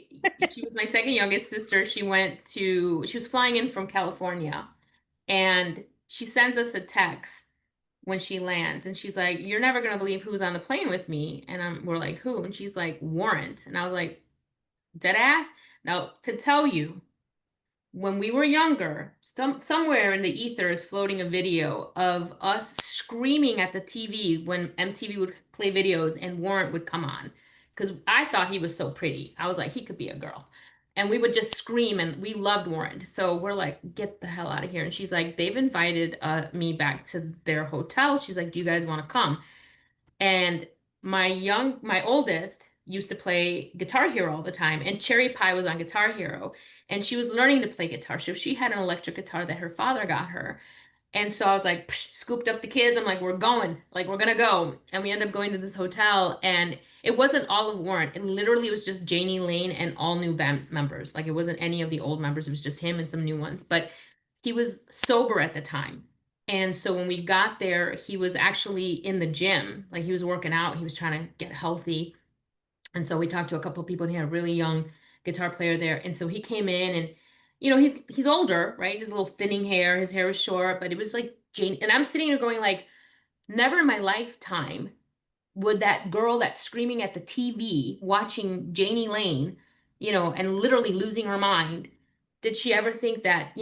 She was my second youngest sister. She was flying in from California, and she sends us a text when she lands, and she's like, "You're never gonna believe who's on the plane with me." And we're like, "Who?" And she's like, "Warrant." And I was like, "Dead ass?" Now, to tell you, when we were younger, somewhere in the ether is floating a video of us screaming at the TV when MTV would play videos and Warrant would come on. Because I thought he was so pretty. I was like, he could be a girl. And we would just scream, and we loved Warrant. So we're like, get the hell out of here. And she's like, they've invited me back to their hotel. She's like, do you guys want to come? And my oldest used to play Guitar Hero all the time, and Cherry Pie was on Guitar Hero, and she was learning to play guitar. So she had an electric guitar that her father got her. And so I was like, psh, scooped up the kids. I'm like, we're going, like, we're gonna go. And we ended up going to this hotel, and it wasn't all of Warren. It literally was just Janie Lane and all new band members. Like, it wasn't any of the old members. It was just him and some new ones. But he was sober at the time. And so when we got there, he was actually in the gym. Like, he was working out. He was trying to get healthy. And so we talked to a couple of people, and he had a really young guitar player there. And so he came in, and he's older, right? His little thinning hair, his hair was short, but it was like Jane. And I'm sitting here going like, never in my lifetime would that girl that's screaming at the TV watching Janie Lane, and literally losing her mind, did she ever think that,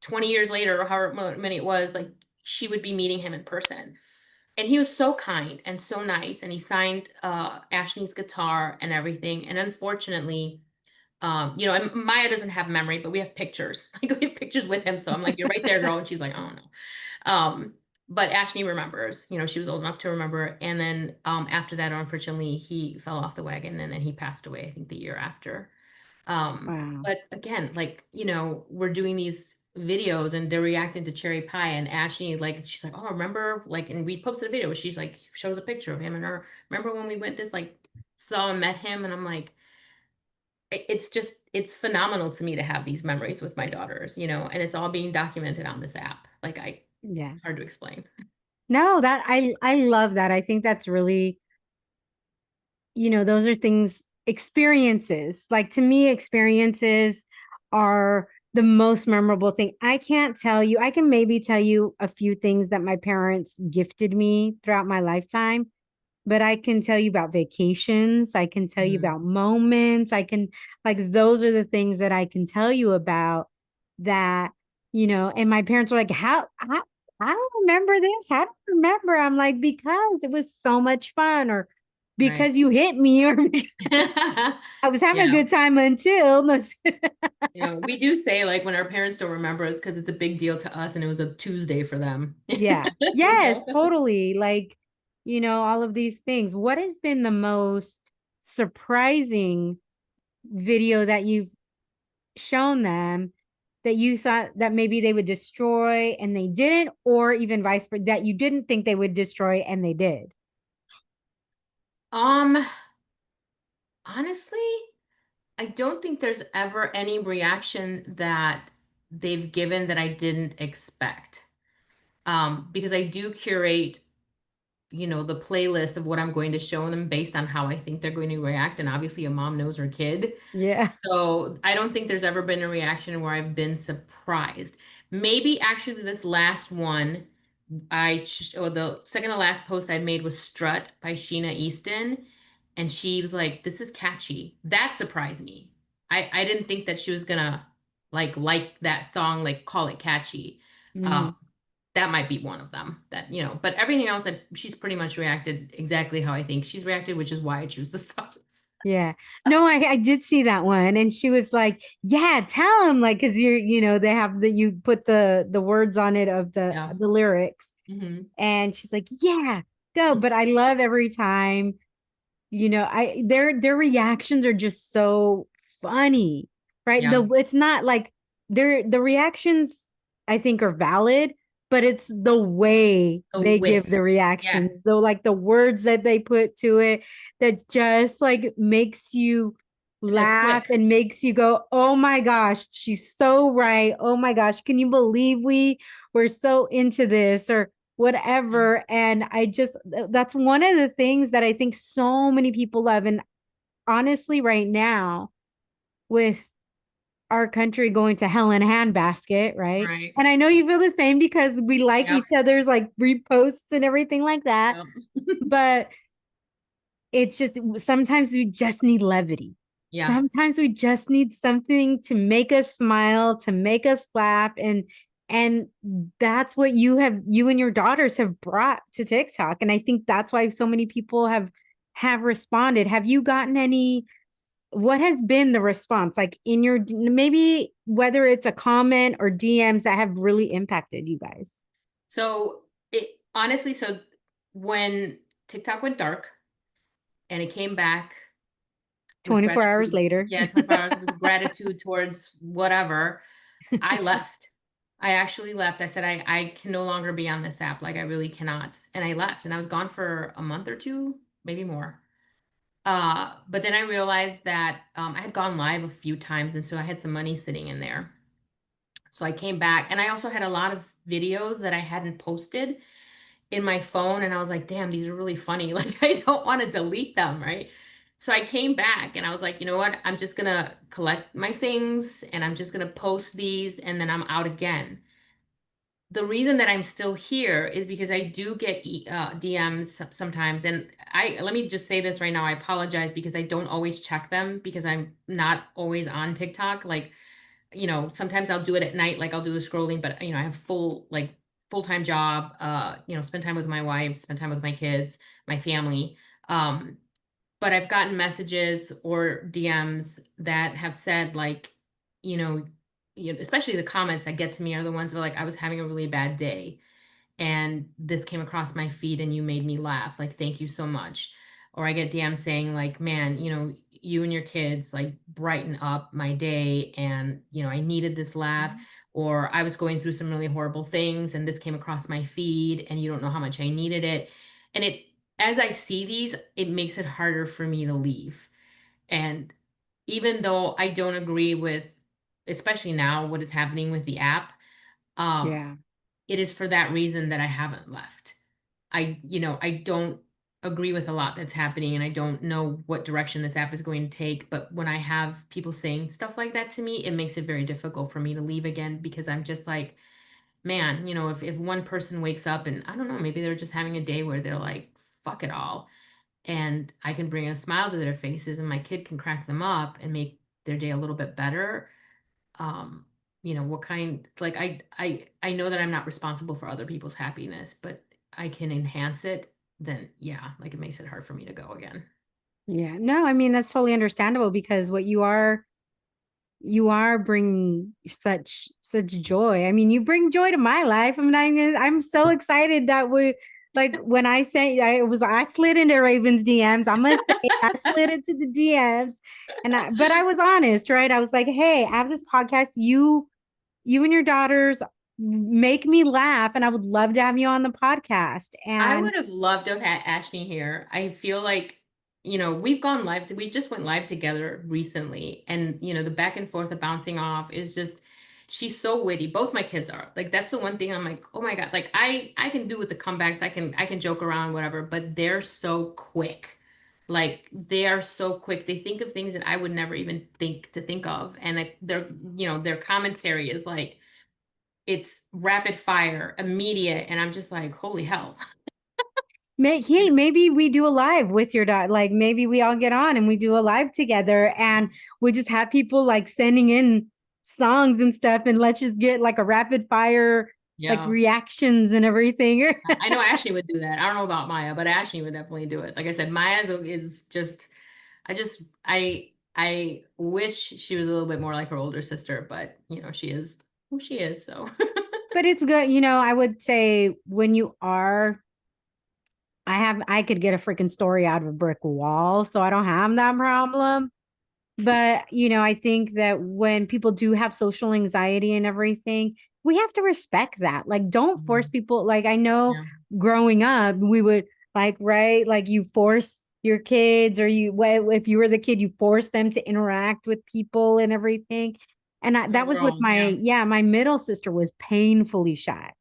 20 years later, or however many it was, like she would be meeting him in person. And he was so kind and so nice. And he signed Ashley's guitar and everything. And unfortunately, and Maya doesn't have memory, but we have pictures. Like, we have pictures with him. So I'm like, you're right there, girl. And she's like, oh no. But Ashley remembers, she was old enough to remember. And then after that, unfortunately, he fell off the wagon, and then he passed away, I think the year after. Wow. But again, like, we're doing these videos, and they're reacting to Cherry Pie, and Ashley, like, she's like, oh, remember, like, and we posted a video where she's like, shows a picture of him and her, remember when we went this, like, saw and met him? And I'm like, it's phenomenal to me to have these memories with my daughters, and it's all being documented on this app. Like, Yeah. it's hard to explain. No, that I love that. I think that's really, those are things, experiences. Like, to me, experiences are the most memorable thing. I can't tell you, I can maybe tell you a few things that my parents gifted me throughout my lifetime, but I can tell you about vacations. I can tell you Mhm. about moments. Like, those are the things that I can tell you about that, and my parents were like, how, I don't remember this. I don't remember. I'm like, because it was so much fun, or Right. because you hit me, or I was having a Yeah. good time until. No. We do say, like, when our parents don't remember, it's because it's a big deal to us and it was a Tuesday for them. Yeah. You Yes, know? totally. Like, all of these things. What has been the most surprising video that you've shown them that you thought that maybe they would destroy and they didn't, or even vice versa, that you didn't think they would destroy and they did? Um, Honestly, I don't think there's ever any reaction that they've given that I didn't expect. Because I do curate, the playlist of what I'm going to show them based on how I think they're going to react. And obviously, a mom knows her kid. Yeah. So I don't think there's ever been a reaction where I've been surprised. Maybe actually this last one, or the second to last post I made was Strut by Sheena Easton. And she was like, this is catchy. That surprised me. I didn't think that she was gonna like that song, like call it catchy. Mm. Um, that might be one of them that, but everything else, she's pretty much reacted exactly how I think she's reacted, which is why I choose the songs. Yeah. No, I did see that one. And she was like, yeah, tell him, like, because they have you put the words on it of Yeah. the lyrics. Hmm. And she's like, yeah, go. But I love every time, I their reactions are just so funny, right? Yeah. It's not like the reactions I think are valid, but it's the way The they give wit. the Yeah. reactions, though, like the words that they put to it that just like makes you And they're laugh quick. and makes you go, oh my gosh, she's so right. Oh my gosh, can you believe we were so into this, or Yeah. whatever. And that's one of the things that I think so many people love. And honestly, right now, with our country going to hell in a handbasket, right? Right. And I know you feel the same because we like Yep. each other's like reposts and everything like that. Yep. But it's just sometimes we just need levity. Yeah. Sometimes we just need something to make us smile, to make us laugh. And that's what you and your daughters have brought to TikTok. And I think that's why so many people have responded. Have you gotten any, what has been the response like in your, maybe whether it's a comment or DMs that have really impacted you guys? So it honestly, so when TikTok went dark and it came back with 24 hours gratitude, later. yeah, 24 hours with gratitude towards whatever, I left. I actually left. I said, I can no longer be on this app. Like, I really cannot. And I left and I was gone for a month or two, maybe more. But then I realized that I had gone live a few times, and so I had some money sitting in there. So I came back, and I also had a lot of videos that I hadn't posted in my phone, and I was like, damn, these are really funny. Like, I don't want to delete them, right? So I came back and I was like, you know what? I'm just gonna collect my things and I'm just gonna post these and then I'm out again. The reason that I'm still here is because I do get DMs sometimes, and I let me just say this right now. I apologize because I don't always check them because I'm not always on TikTok. Like, sometimes I'll do it at night, like I'll do the scrolling, but I have full-time job, spend time with my wife, spend time with my kids, my family. Um, but I've gotten messages or DMs that have said like, you know, especially the comments that get to me are the ones where like I was having a really bad day and this came across my feed and you made me laugh. Like, thank you so much. Or I get DMs saying like, man, you and your kids like brighten up my day and, I needed this laugh. Or I was going through some really horrible things and this came across my feed and you don't know how much I needed it. And as I see these, it makes it harder for me to leave. And even though I don't agree with, especially now, what is happening with the app, um, Yeah. it is for that reason that I haven't left. I don't agree with a lot that's happening and I don't know what direction this app is going to take. But when I have people saying stuff like that to me, it makes it very difficult for me to leave again because I'm just like, man, if one person wakes up and I don't know, maybe they're just having a day where they're like, fuck it all. And I can bring a smile to their faces and my kid can crack them up and make their day a little bit better. um what kind, like, I know that I'm not responsible for other people's happiness, but I can enhance it, then yeah, like it makes it hard for me to go again. Yeah. No, I mean, that's totally understandable because what you are bringing such joy. I mean, you bring joy to my life. I mean, I'm so excited that we like when I say I slid into Raven's DMs. I'm gonna say I slid into the DMs, but I was honest, right? I was like, hey, I have this podcast. You and your daughters make me laugh, and I would love to have you on the podcast. I And would have loved to have had Ashley here. I feel like, we've gone live, we just went live together recently. And, the back and forth of bouncing off is just, she's so witty. Both my kids are. Like, that's the one thing I'm like, oh my God, like I can do with the comebacks. I can joke around, whatever, but they're so quick. Like, they are so quick. They think of things that I would never even think to think of. And like their commentary is like, it's rapid fire, immediate. And I'm just like, holy hell. hey, maybe we do a live with your dad. Like maybe we all get on and we do a live together and we just have people like sending in songs and stuff and let's just get like a rapid fire like Yeah. reactions and everything. I know Ashley would do that. I don't know about Maya, but Ashley would definitely do it. Like I said, Maya's is just, I wish she was a little bit more like her older sister, but she is who she is. So But it's good, I would say when you are I could get a freaking story out of a brick wall, so I don't have that problem. But, I think that when people do have social anxiety and everything, we have to respect that. Like, don't force Mhm. people. Like, I know Yeah, growing up, we would like, right? Like, you force your kids, or if you were the kid, you force them to interact with people and everything. And they're that was with grown. Yeah, my middle sister was painfully shy.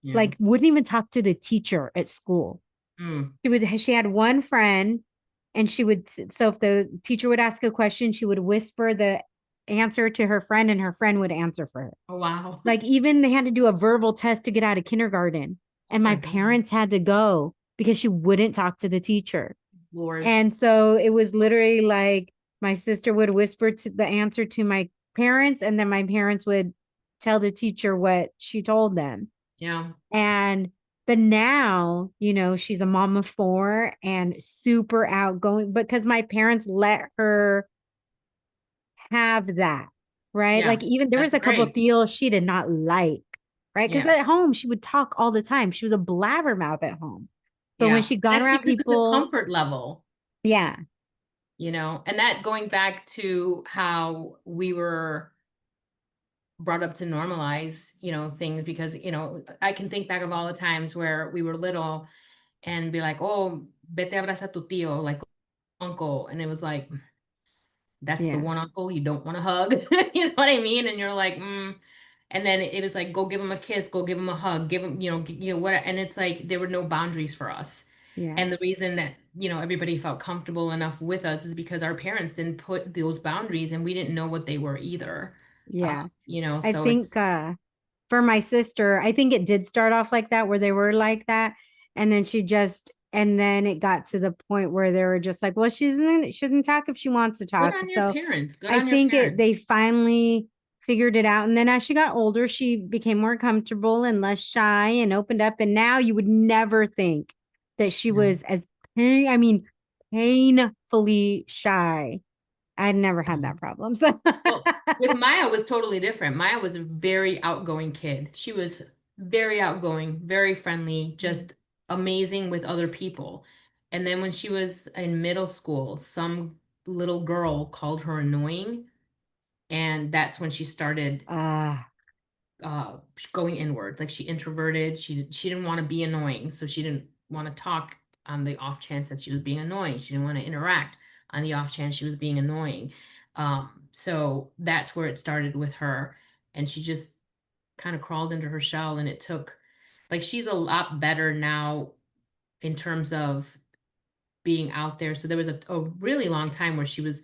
yeah. Like, wouldn't even talk to the teacher at school. Mm. She had one friend and so if the teacher would ask a question, she would whisper the answer to her friend and her friend would answer for her. Oh wow. Like even they had to do a verbal test to get out of kindergarten Oh and my my God, parents had to go because she wouldn't talk to the teacher. Lord. And so it was literally like My sister would whisper to the answer to my parents, and then my parents would tell the teacher what she told them. Yeah. And but now, she's a mom of four and super outgoing because my parents let her have that, right? Yeah. Like even there was That's a couple of great. deals she did not like, right? Because Yeah. at home she would talk all the time. She was a blabbermouth at home. But when Yeah. she got That's around because of the people, comfort level, yeah, and that going back to how we were brought up to normalize, things because, I can think back of all the times where we were little and be like, oh, vete abraza a tu tío, like uncle. And it was like, that's the yeah, one uncle you don't want to hug. You know what I mean? And you're like, And then it was like, go give him a kiss, go give him a hug, give him, what? And it's like there were no boundaries for us. yeah, And the reason that, everybody felt comfortable enough with us is because our parents didn't put those boundaries and we didn't know what they were either. yeah. I So think it's for my sister, I think it did start off like that, where they were like that. And then it got to the point where they were just like, well, she shouldn't talk if she wants to good talk. on your So parents. Good I on your think parents. they finally figured it out. And then as she got older, she became more comfortable and less shy and opened up. And now you would never think that she Yeah. was I mean, painfully shy. I'd never had that problem. So Well, with Maya was totally different. Maya was a very outgoing kid. She was very outgoing, very friendly, just amazing with other people. And then when she was in middle school, some little girl called her annoying, and that's when she started ah, uh going inward. Like she introverted. She didn't want to be annoying, so she didn't want to talk on the off chance that she was being annoying. She didn't want to interact on the off chance she was being annoying. So that's where it started with her, and she just kind of crawled into her shell, and it took like she's a lot better now in terms of being out there. So there was a really long time where she would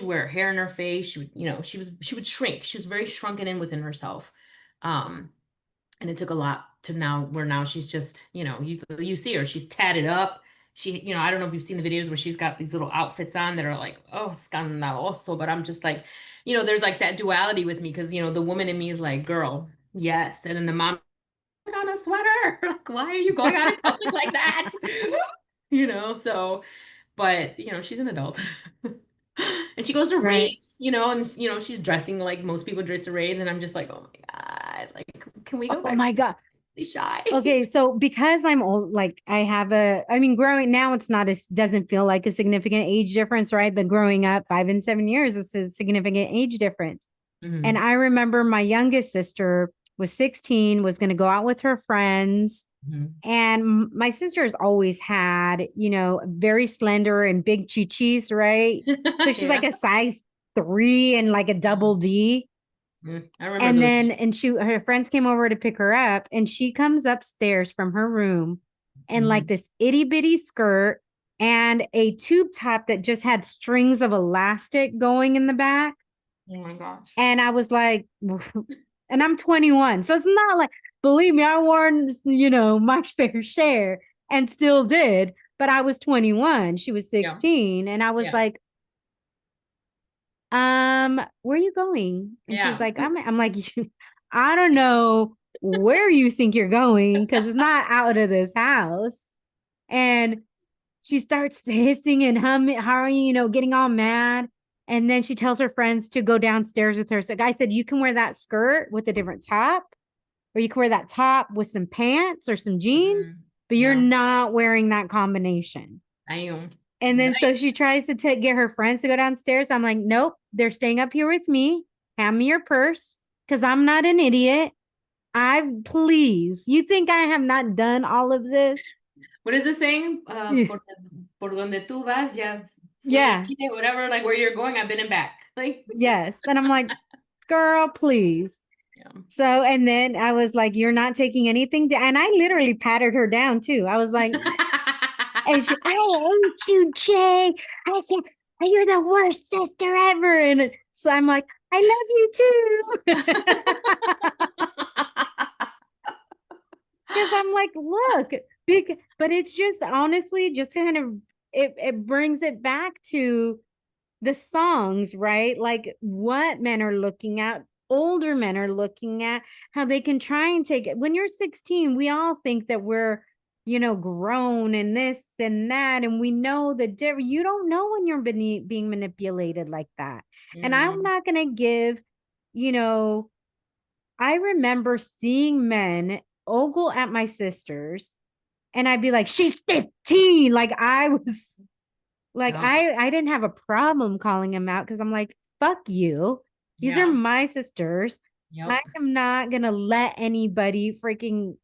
wear hair in her face. She would, she would shrink. She was very shrunken in within herself. Um, and it took a lot to now she's just, you see her, she's tatted up. She, I don't know if you've seen the videos where she's got these little outfits on that are like, oh, scandaloso, but I'm just like, there's like that duality with me because, the woman in me is like, girl, yes. And then the mom, put on a sweater. Like, why are you going out in public like that? So, but, she's an adult. And she goes to right. raves, and she's dressing like most people dress to raves, and I'm just like, oh my God, like, can we go Oh back my to God. be shy? Okay, so because I'm old, like I mean, growing now, it's not as doesn't feel like a significant age difference, right? But growing up 5 and 7 years, this is a significant age difference. And Hmm. I remember my youngest sister was 16, was going to go out with her friends. Hmm. And my sister has always had, very slender and big chichis, right? So she's like Yeah. a size 3 and like a double D. I remember And those. then her friends came over to pick her up, and she comes upstairs from her room in like Mhm. this itty bitty skirt and a tube top that just had strings of elastic going in the back. Oh my gosh. And I was like, and I'm 21. So it's not like, believe me, I wore, my fair share and still did, but I was 21. She was Yeah. 16. And I was Yeah. like, where are you going? And she's Yeah. like, I'm like, I don't know where you think you're going because it's not out of this house. And she starts hissing and hurrying, getting all mad. And then she tells her friends to go downstairs with her. So I said, you can wear that skirt with a different top, or you can wear that top with some pants or some jeans, but you're Yeah. not wearing that combination. I am. And then so she tries to get her friends to go downstairs. I'm like, nope, they're staying up here with me. Hand me your purse because I'm not an idiot. Please, you think I have not done all of this? What is the saying? Yeah. Por donde tú vas, ya fui, Yeah. vine, whatever, like where you're going, I've been and back. Like, Yes. And I'm like, girl, please. yeah. So, and then I was like, you're not taking anything down. And I literally patted her down too. I was like, and she, I hate you, Jay. I can't, you're the worst sister ever. And so I'm like, I love you too. Because I'm like, look, but it's just honestly just kind of it brings it back to the songs, right? Like what men are looking at, older men are looking at, how they can try and take it. When you're 16, we all think that we're, grown and this and that. And we know the difference. You don't know when you're being manipulated like that. And I'm No. not going to give, you know, I remember seeing men ogle at my sisters and I'd be like, she's 15. Like I was like Yep. I didn't have a problem calling him out because I'm like, fuck you. These are Yeah. my sisters. I Yep. am not gonna let anybody freaking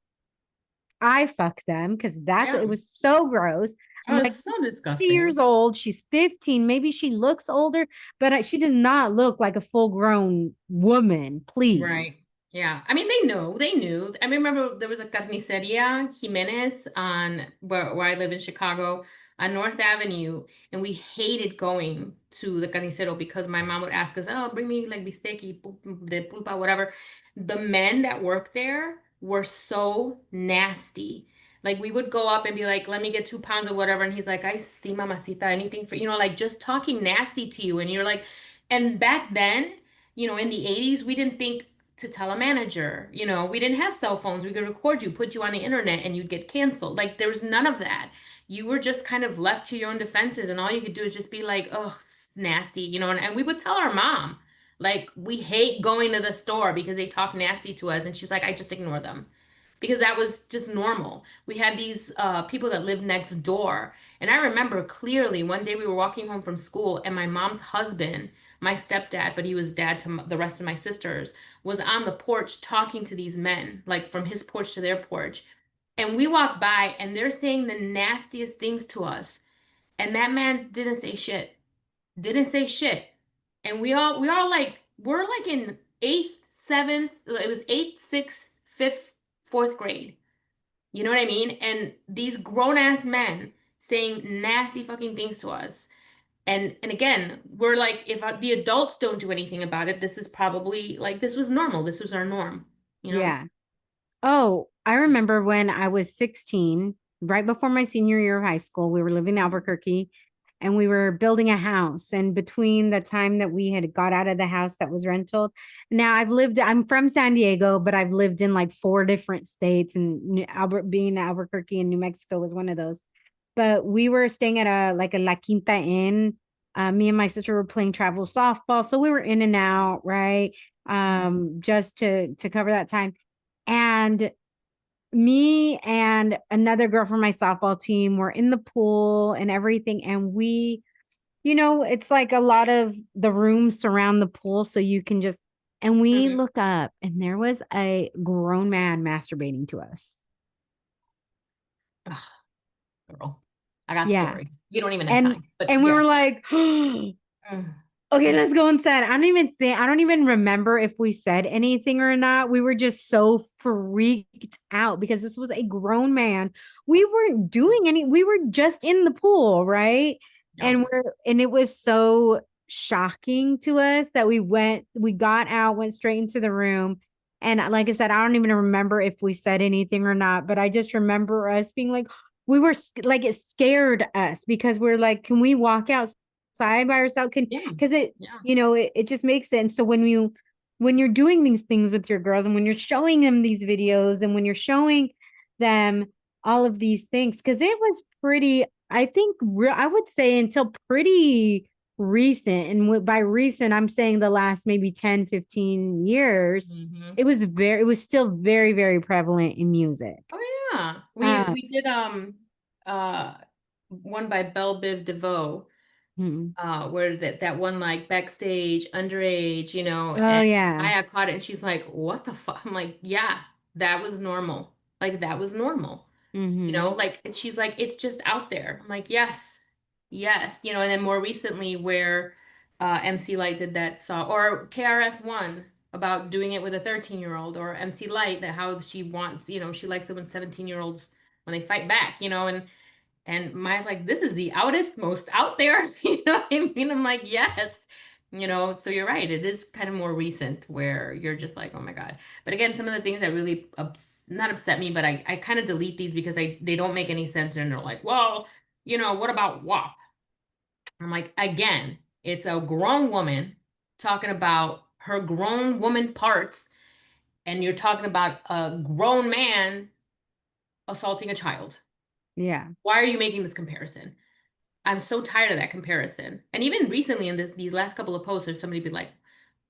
I fuck them because that's Yeah. it was so gross. I'm Oh, like it's so 50 years disgusting. old. She's 15. Maybe she looks older, but she does not look like a full grown woman. Right. Please. Yeah. I mean, they know, they knew. I remember there was a carniceria Jimenez on where I live in Chicago on North Avenue, and we hated going to the carnicero because my mom would ask us, "Oh, bring me like bistec y de pulpa, whatever." The men that work there were so nasty. Like we would go up and be like, "Let me get 2 pounds of whatever," and he's like, "I see, mamacita, anything for like just talking nasty to you," and you're like, and back then in the 80's, we didn't think to tell a manager. We didn't have cell phones. We could record you, put you on the internet, and you'd get canceled. Like, there was none of that. You were just kind of left to your own defenses, and all you could do is just be like, oh, it's nasty, and we would tell our mom, like, we hate going to the store because they talk nasty to us. And she's like, I just ignore them because that was just normal. We had these people that lived next door. And I remember clearly one day we were walking home from school, and my mom's husband, my stepdad, but he was dad to the rest of my sisters, was on the porch talking to these men, like from his porch to their porch. And we walked by, and they're saying the nastiest things to us. And that man didn't say shit. Didn't say shit. And we're like in eighth, seventh, it was eighth, sixth, fifth, fourth grade. You know what I mean? And these grown ass men saying nasty fucking things to us. And again, we're like, if the adults don't do anything about it, this is probably like this was normal. This was our norm, you know? Yeah. Oh, I remember when I was 16, right before my senior year of high school, we were living in Albuquerque and we were building a house. And between the time that we had got out of the house that was rented, now I'm from San Diego, but I've lived in like 4 different states, and being in Albuquerque and New Mexico was one of those. But we were staying at a La Quinta Inn. Me and my sister were playing travel softball. So we were in and out, right? Just to cover that time. And me and another girl from my softball team were in the pool and everything. And it's like a lot of the rooms surround the pool. So you can and we Hmm. look up and there was a grown man masturbating to us. Ugh, girl. I got Yeah. stories. You don't even have And, time, but and we yeah. were like, Mm. okay, let's go inside. I don't even remember if we said anything or not. We were just so freaked out because this was a grown man. We weren't doing we were just in the pool, right? Yep. And it was so shocking to us that we got out, went straight into the room. And like I said, I don't even remember if we said anything or not, but I just remember us being like, like, it scared us because we're like, can we walk outside by ourselves? Yeah. Because Yeah. it just makes sense. So when you're doing these things with your girls and when you're showing them these videos and when you're showing them all of these things, because it was pretty, I think I would say until pretty recent, and by recent I'm saying the last maybe 10-15 years, Hmm. it was still very, very prevalent in music. Oh yeah. We um we did uh one by Belle Biv DeVoe, hmm. where that one like backstage underage, Oh and yeah. Maya caught it and she's like, what the fuck? I'm like, yeah, that was normal. Like that was normal. Hmm. Like she's like, it's just out there. I'm like, yes, yes, and then more recently where MC Light did that song, or KRS-One about doing it with a 13-year-old, or MC Light that how she wants, she likes it when 17-year-olds when they fight back, and Maya's like, this is the outest, most out there. You know what I mean? I'm like, yes. So you're right. It is kind of more recent where you're just like, oh my God. But again, some of the things that really not upset me, but I kind of delete these because they don't make any sense. And they're like, well, what about WAP? I'm like, again, It's a grown woman talking about her grown woman parts, and you're talking about a grown man assaulting a child. Yeah. Why are you making this comparison? I'm so tired of that comparison. And even recently in these last couple of posts, there's somebody be like,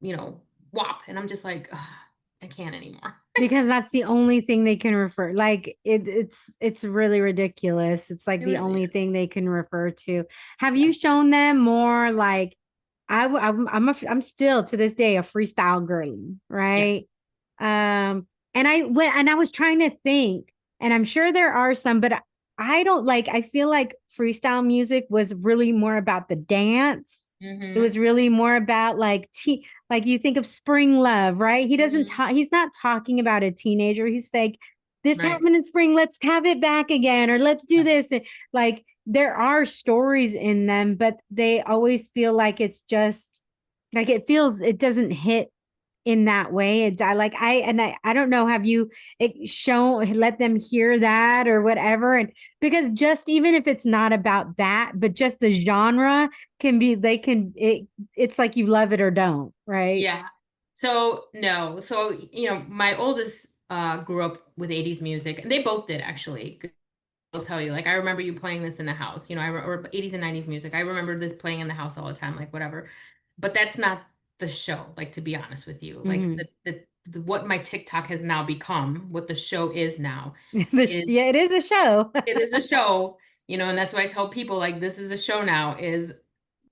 WAP. And I'm just like, ugh, I can't anymore. Because that's the only thing they can refer, like it's really ridiculous. It's like It the really only is. thing they can refer to. Have Yeah. you shown them more like I'm still to this day a freestyle girly, Yeah. right? And I was trying to think, and I'm sure there are some, but I don't like, I feel like freestyle music was really more about the dance. It Mm-hmm. was really more about like you think of Spring Love, right? He doesn't Mm-hmm. talk, he's not talking about a teenager. He's like, this Right. happened in spring, let's have it back again, or let's do Yeah. this. And like there are stories in them, but they always feel like it's just like it doesn't hit in that way. I don't know, have you shown let them hear that or whatever? And because just even if it's not about that, but just the genre can be it's like you love it or don't, right? Yeah. So no. So, my oldest grew up with 80s music, and they both did actually. 'Cause I'll tell you, like I remember you playing this in the house, or 80s and 90s music. I remember this playing in the house all the time, like whatever. But that's not the show, like to be honest with you. Like Mhm. what my TikTok has now become, what the show is now, is Yeah, it is a show. it is a show, and that's why I tell people like this is a show now, is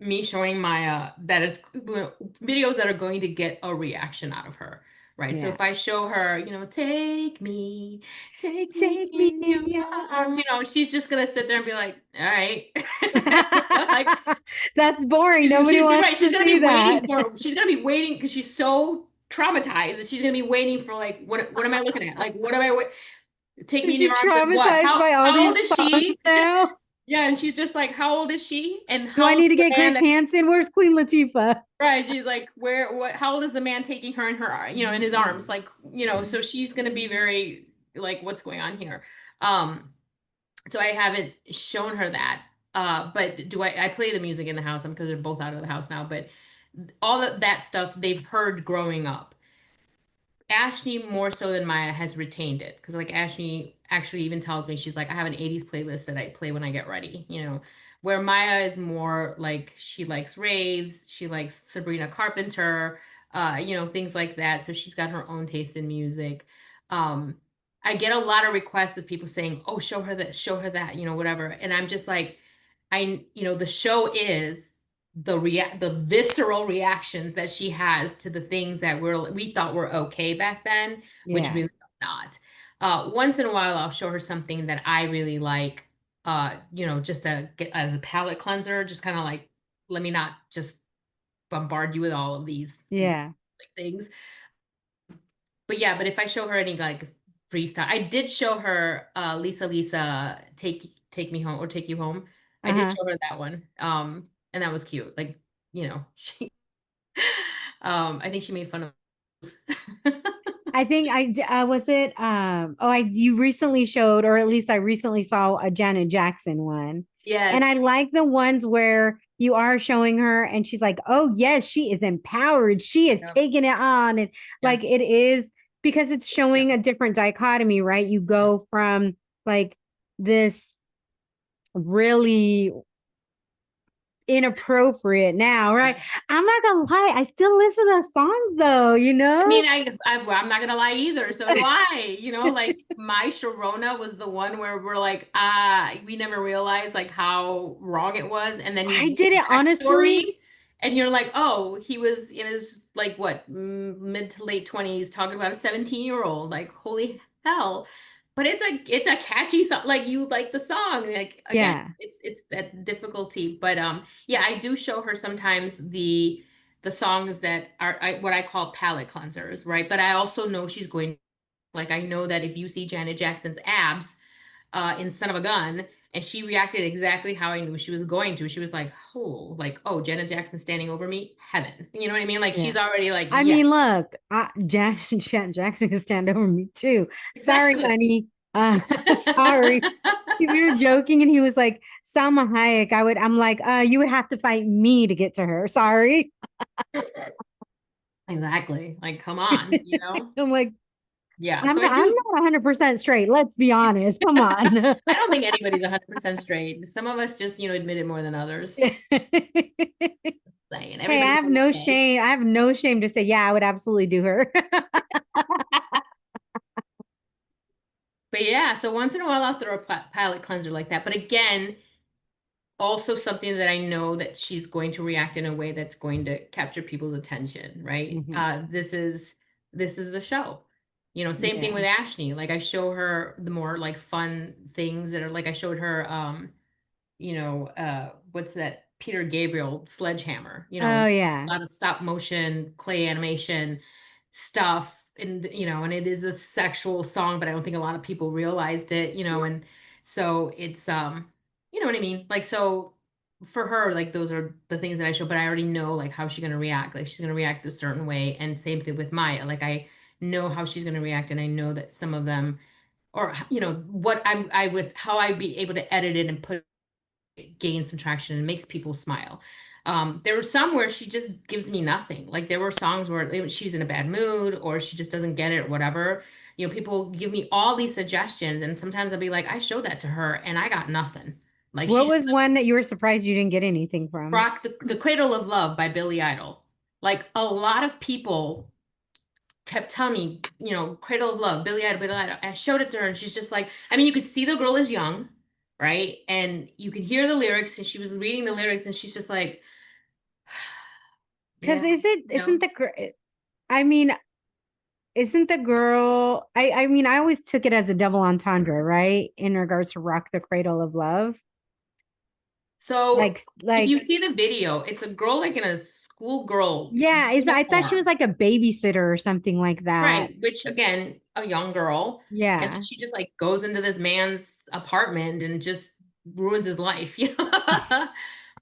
me showing Maya that it's videos that are going to get a reaction out of her, right? So Yeah. if I show her, take me Take me in in your your arms, arms. she's just gonna sit there and be like, all right. Like That's boring. Nobody she's wants right. She's to gonna see be that. waiting for. She's gonna be waiting because she's so traumatized that she's gonna be waiting for like what am I looking at? Like what am I? Take me Is in she your arms. Like what? traumatized How by all how old these is songs she? now? Yeah, and she's just like, how old is she? And Do I how old need to is the get man Chris that Hansen? Where's Queen Latifah? right? She's like, how old is the man taking her in her, in his arms? Like, so she's gonna be very like, what's going on here? Um, so I haven't shown her that. But I play the music in the house because they're both out of the house now, but all of that stuff they've heard growing up. Ashley more so than Maya has retained it because like Ashley actually even tells me she's like I have an 80s playlist that I play when I get ready, where Maya is more like she likes raves, she likes Sabrina Carpenter, things like that. So she's got her own taste in music. Um, I get a lot of requests of people saying, "Oh, show her this, show her that," whatever. And I'm just like the show is the visceral reactions that she has to the things that we thought were okay back then, which Yeah. really are not. Once in a while, I'll show her something that I really like, just to get as a palate cleanser, just kind of like let me not just bombard you with all of these Yeah. like, things. But yeah, but if I show her any like freestyle, I did show her Lisa take me home or take you home. I did Uh-huh. show her that one. And that was cute. Like, she I think she made fun of I think was it oh I you recently showed, or at least I recently saw a Janet Jackson one. And I Yes. like the ones where you are showing her and she's like, "Oh yes, she is empowered. She is Yeah. taking it on." And Yeah. like it is because it's Yeah. showing a different dichotomy, right? You Yeah. go from like this really inappropriate now, right? Yeah. I'm not gonna lie, I still listen to songs though, you I know? mean, I'm not gonna lie either. So do I. Like my Sharona was the one where we're like, we never realized like how wrong it was, and then you I read did the it honestly. backstory, and you're like, oh, he was in his like what mid to late 20s talking about a 17-year-old. Like, holy hell! But it's a catchy song. Like you like the song. Like again, Yeah. it's that difficulty. But yeah, I do show her sometimes the songs that are what I call palate cleansers, right? But I also know she's going, like, I know that if you see Janet Jackson's abs in Son of a Gun, and she reacted exactly how I knew she was going to. She was like, oh, Janet Jackson standing over me, heaven. You know what I mean? Like, Yeah. she's already like, I mean, yes, look, Jackson can stand over me too. Sorry, exactly. honey. Sorry. If you were joking and he was like, Salma Hayek, I'm like, you would have to fight me to get to her. Sorry. Exactly. Like, come on, you know? I'm like, Yeah. So I I'm do. not 100% straight. Let's be honest. Come on. I don't think anybody's 100% straight. Some of us just, admit it more than others. Saying Hey, I everybody have has a no say. shame. I have no shame to say, yeah, I would absolutely do her. But yeah, so once in a while I'll throw a palette cleanser like that. But again, also something that I know that she's going to react in a way that's going to capture people's attention, right? Mhm. This is a show. Same thing Yeah. with Ashley. Like I show her the more like fun things that are like I showed her what's that Peter Gabriel Sledgehammer, Oh, yeah. a lot of stop motion, clay animation stuff. And it is a sexual song, but I don't think a lot of people realized it, and so it's, you know what I mean? Like, so for her, like, those are the things that I show, but I already know, like, how she's going to react. Like, she's going to react a certain way. And same thing with Maya. Like, I know how she's going to react, and I know that some of them, or, what I with how I'd be able to edit it and put gain some traction and makes people smile. There were some where she just gives me nothing. Like there were songs where she's in a bad mood or she just doesn't get it or whatever. People give me all these suggestions, and sometimes I'll be like, I showed that to her and I got nothing. Like What she was one that you were surprised you didn't get anything from? rocked the Cradle of Love by Billy Idol. Like a lot of people kept telling me, Cradle of Love, Billy Idol, Billy Idol. And I showed it to her, and she's just like, I mean, you could see the girl is young, right? And you could hear the lyrics, and she was reading the lyrics, and she's just like, Because yeah, isn't the I mean, isn't the girl I mean, I always took it as a double entendre, right? In regards to Rock the Cradle of Love. So if you Like see the video, it's a girl like in a schoolgirl yeah, is I thought she was uniform, like a babysitter or something like that. right? Which again, a young girl, and then Yeah. she just like goes into this man's apartment and just ruins his life.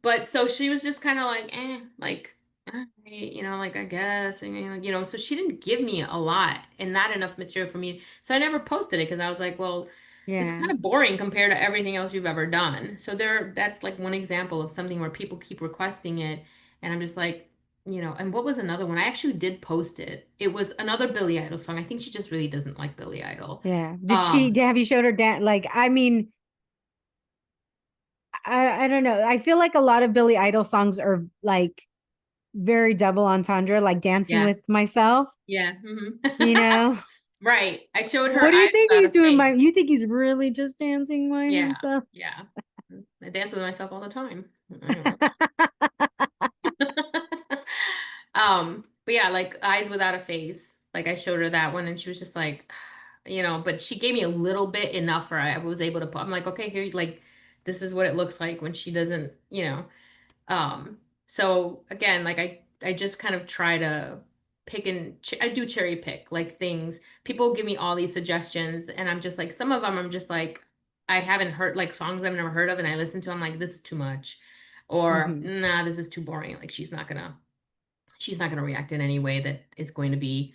But so she was just kind of like, like, all right, like I guess, and so she didn't give me a lot and not enough material for me. So I never posted it because I was like, well, this is Yeah. kind of boring compared to everything else you've ever done. So that's like one example of something where people keep requesting it, and I'm just like, and what was another one? I actually did post it. It was another Billy Idol song. I think she just really doesn't like Billy Idol. Yeah. Um, Have you showed her like I mean, I don't know. I feel like a lot of Billy Idol songs are like very double entendre, like dancing yeah, with myself, yeah. you know? Right. I showed her What do you Eyes think Without he's a doing Face. you think he's really just dancing by Yeah, himself? yeah. I dance with myself all the time. But yeah, like Eyes Without a Face. Like I showed her that one and she was just like, but she gave me a little bit enough for I was able to put, I'm like, okay, here, like, this is what it looks like when she doesn't. Um, so again, like I just kind of try to pick and I do cherry pick like things. People give me all these suggestions and I'm just like some of them I'm just like I haven't heard like songs I've never heard of and I listen to I'm like this is too much or Hmm. nah this is too boring. Like she's not gonna react in any way that is going to be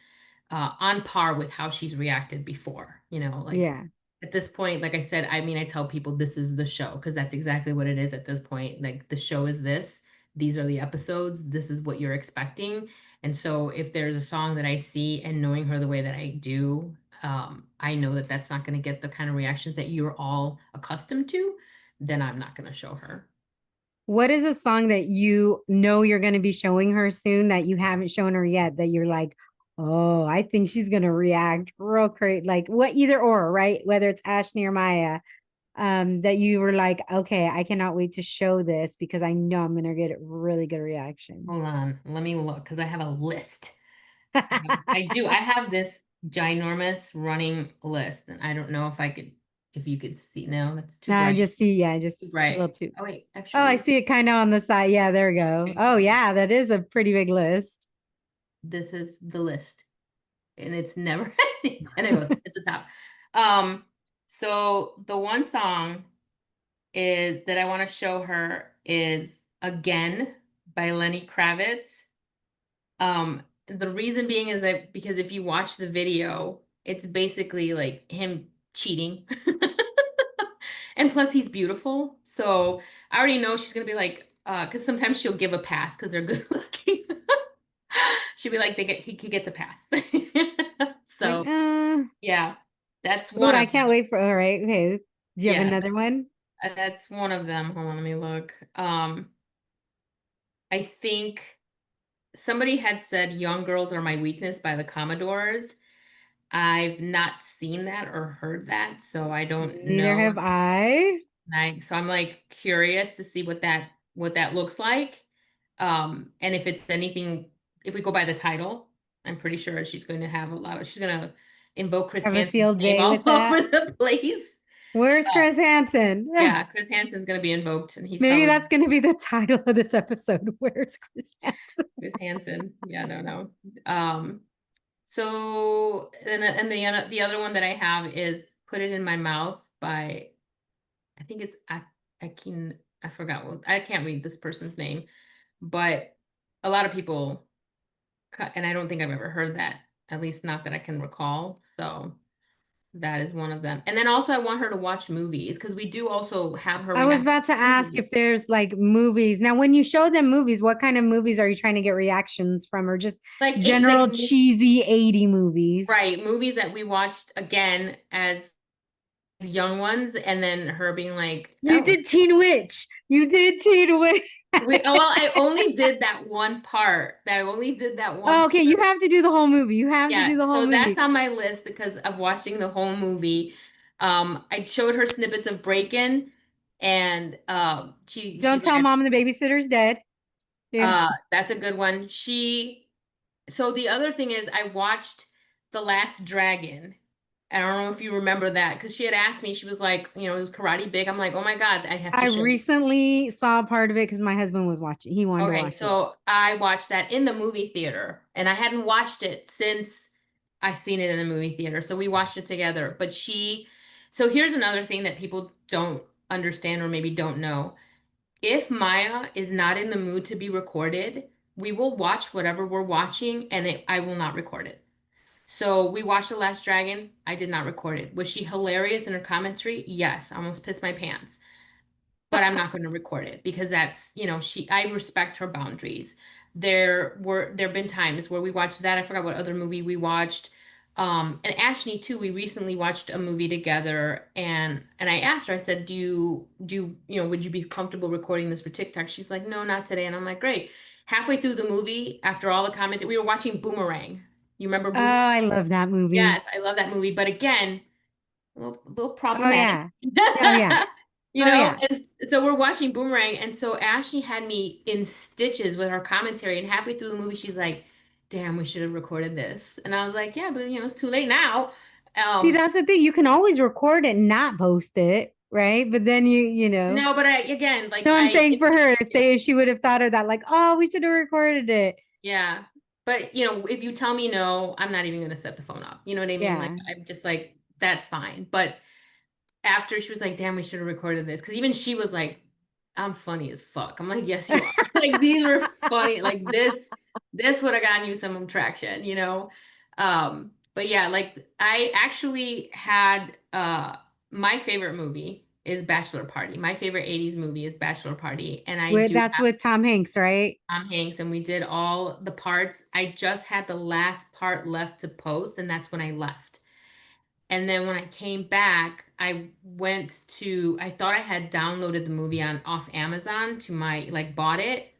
on par with how she's reacted before. Like Yeah. at this point, like I said, I mean, I tell people this is the show because that's exactly what it is at this point. Like the show is this, these are the episodes, this is what you're expecting. And so if there's a song that I see and knowing her the way that I do, I know that that's not going to get the kind of reactions that you're all accustomed to, then I'm not going to show her. What is a song that you know you're going to be showing her soon that you haven't shown her yet that you're like, oh, I think she's going to react real crazy? Like what, either or, right? Whether it's Ashley or Maya, that you were like, okay, I cannot wait to show this because I know I'm going to get a really good reaction. Hold on, let me look because I have a list. I do. I have this ginormous running list, and I don't know if you could see. No, that's too Now I bright. just see, yeah, just Too a little bright. too. Oh wait, Oh, I actually, see it kind of on the side. Yeah, there we go. okay, Oh, yeah, that is a pretty big list. this is the list, and it's never ending. And it goes, it's the top. Um, so the one song is that I want to show her is "Again" by Lenny Kravitz. The reason being is that because if you watch the video, it's basically like him cheating. And plus he's beautiful. So I already know she's gonna be like, because sometimes she'll give a pass because they're good looking. She'll be like, he gets a pass. Like, So yeah, that's but one I of can't wait for, all right. Okay. Do you have yeah, another one? that's one of them. Hold on, let me look. I think somebody had said Young Girls Are My Weakness by the Commodores. I've not seen that or heard that, so I don't Neither know. have I. So I'm like curious to see what that looks like. And if it's anything, if we go by the title, I'm pretty sure she's gonna invoke Chris Have a Hansen's field name day all with over that. the place. Where's Uh, Chris Hansen? yeah, Chris Hansen's gonna be invoked, and he's Maybe probably that's going to be the title of this episode. Where's Chris Hansen? Chris Hansen. Yeah, I don't know. So and the other one that I have is Put It in My Mouth by I think it's I forgot I can't read this person's name, but a lot of people and I don't think I've ever heard that, at least not that I can recall. So that is one of them. And then also I want her to watch movies because we do also have her I was react about to to ask movies. if there's like movies. Now, when you show them movies, what kind of movies are you trying to get reactions from, or just general cheesy 80 movies? right, movies that we watched again as young ones, and then her being like, You "Oh, did Teen Witch. You did Teen Witch. well, I only did that one part. I only did that one Oh, okay, part." you have to do the whole movie. You have to Yeah, do the whole so that's movie. on my list because of watching the whole movie. I showed her snippets of Breakin', and Don't she's tell like, mom the babysitter's dead. Yeah. that's a good one. So the other thing is I watched The Last Dragon. I don't know if you remember that because she had asked me, she was like, it was Karate Big. I'm like, oh my God, I have to I show you. recently saw part of it because my husband was watching. He wanted to Okay, watch it. so I watched that in the movie theater, and I hadn't watched it since I seen it in the movie theater. So we watched it together. So here's another thing that people don't understand or maybe don't know. If Maya is not in the mood to be recorded, we will watch whatever we're watching, and I will not record it. So we watched The Last Dragon. I did not record it. Was she hilarious in her commentary? Yes, I almost pissed my pants, but I'm not going to record it because that's, I respect her boundaries. There have been times where we watched that. I forgot what other movie we watched. And Ashley too, we recently watched a movie together, and I asked her, I said, would you be comfortable recording this for TikTok? She's like, no, not today. And I'm like, great. Halfway through the movie, after all the comments, we were watching Boomerang. You remember Oh, Boomerang? I love that movie. Yes, I love that movie. But again, a little Oh problematic. yeah. Oh yeah. Oh yeah. And so we're watching Boomerang, and so Ashley had me in stitches with her commentary, and halfway through the movie, she's like, "Damn, we should have recorded this." And I was like, "Yeah, but it's too late now." See, Um, that's the thing. You can always record it and not post it, right? But then you know. no, but again, like No, I'm saying if for her, if she would have thought of that, like, oh, we should have recorded it. yeah, but if you tell me no, I'm not even gonna set the phone up. You know what I mean? Like Yeah. I'm just like, that's fine. But after she was like, damn, we should have recorded this. Because even she was like, I'm funny as fuck. I'm like, yes, you are. Like these were funny. Like this would have gotten you some traction. But yeah, like I actually had my favorite movie is Bachelor Party. My favorite 80's movie is Bachelor Party. And I do That's have with Tom Hanks, right? Tom Hanks, and we did all the parts. I just had the last part left to post, and that's when I left. And then when I came back, I thought I had downloaded the movie on off Amazon to bought it.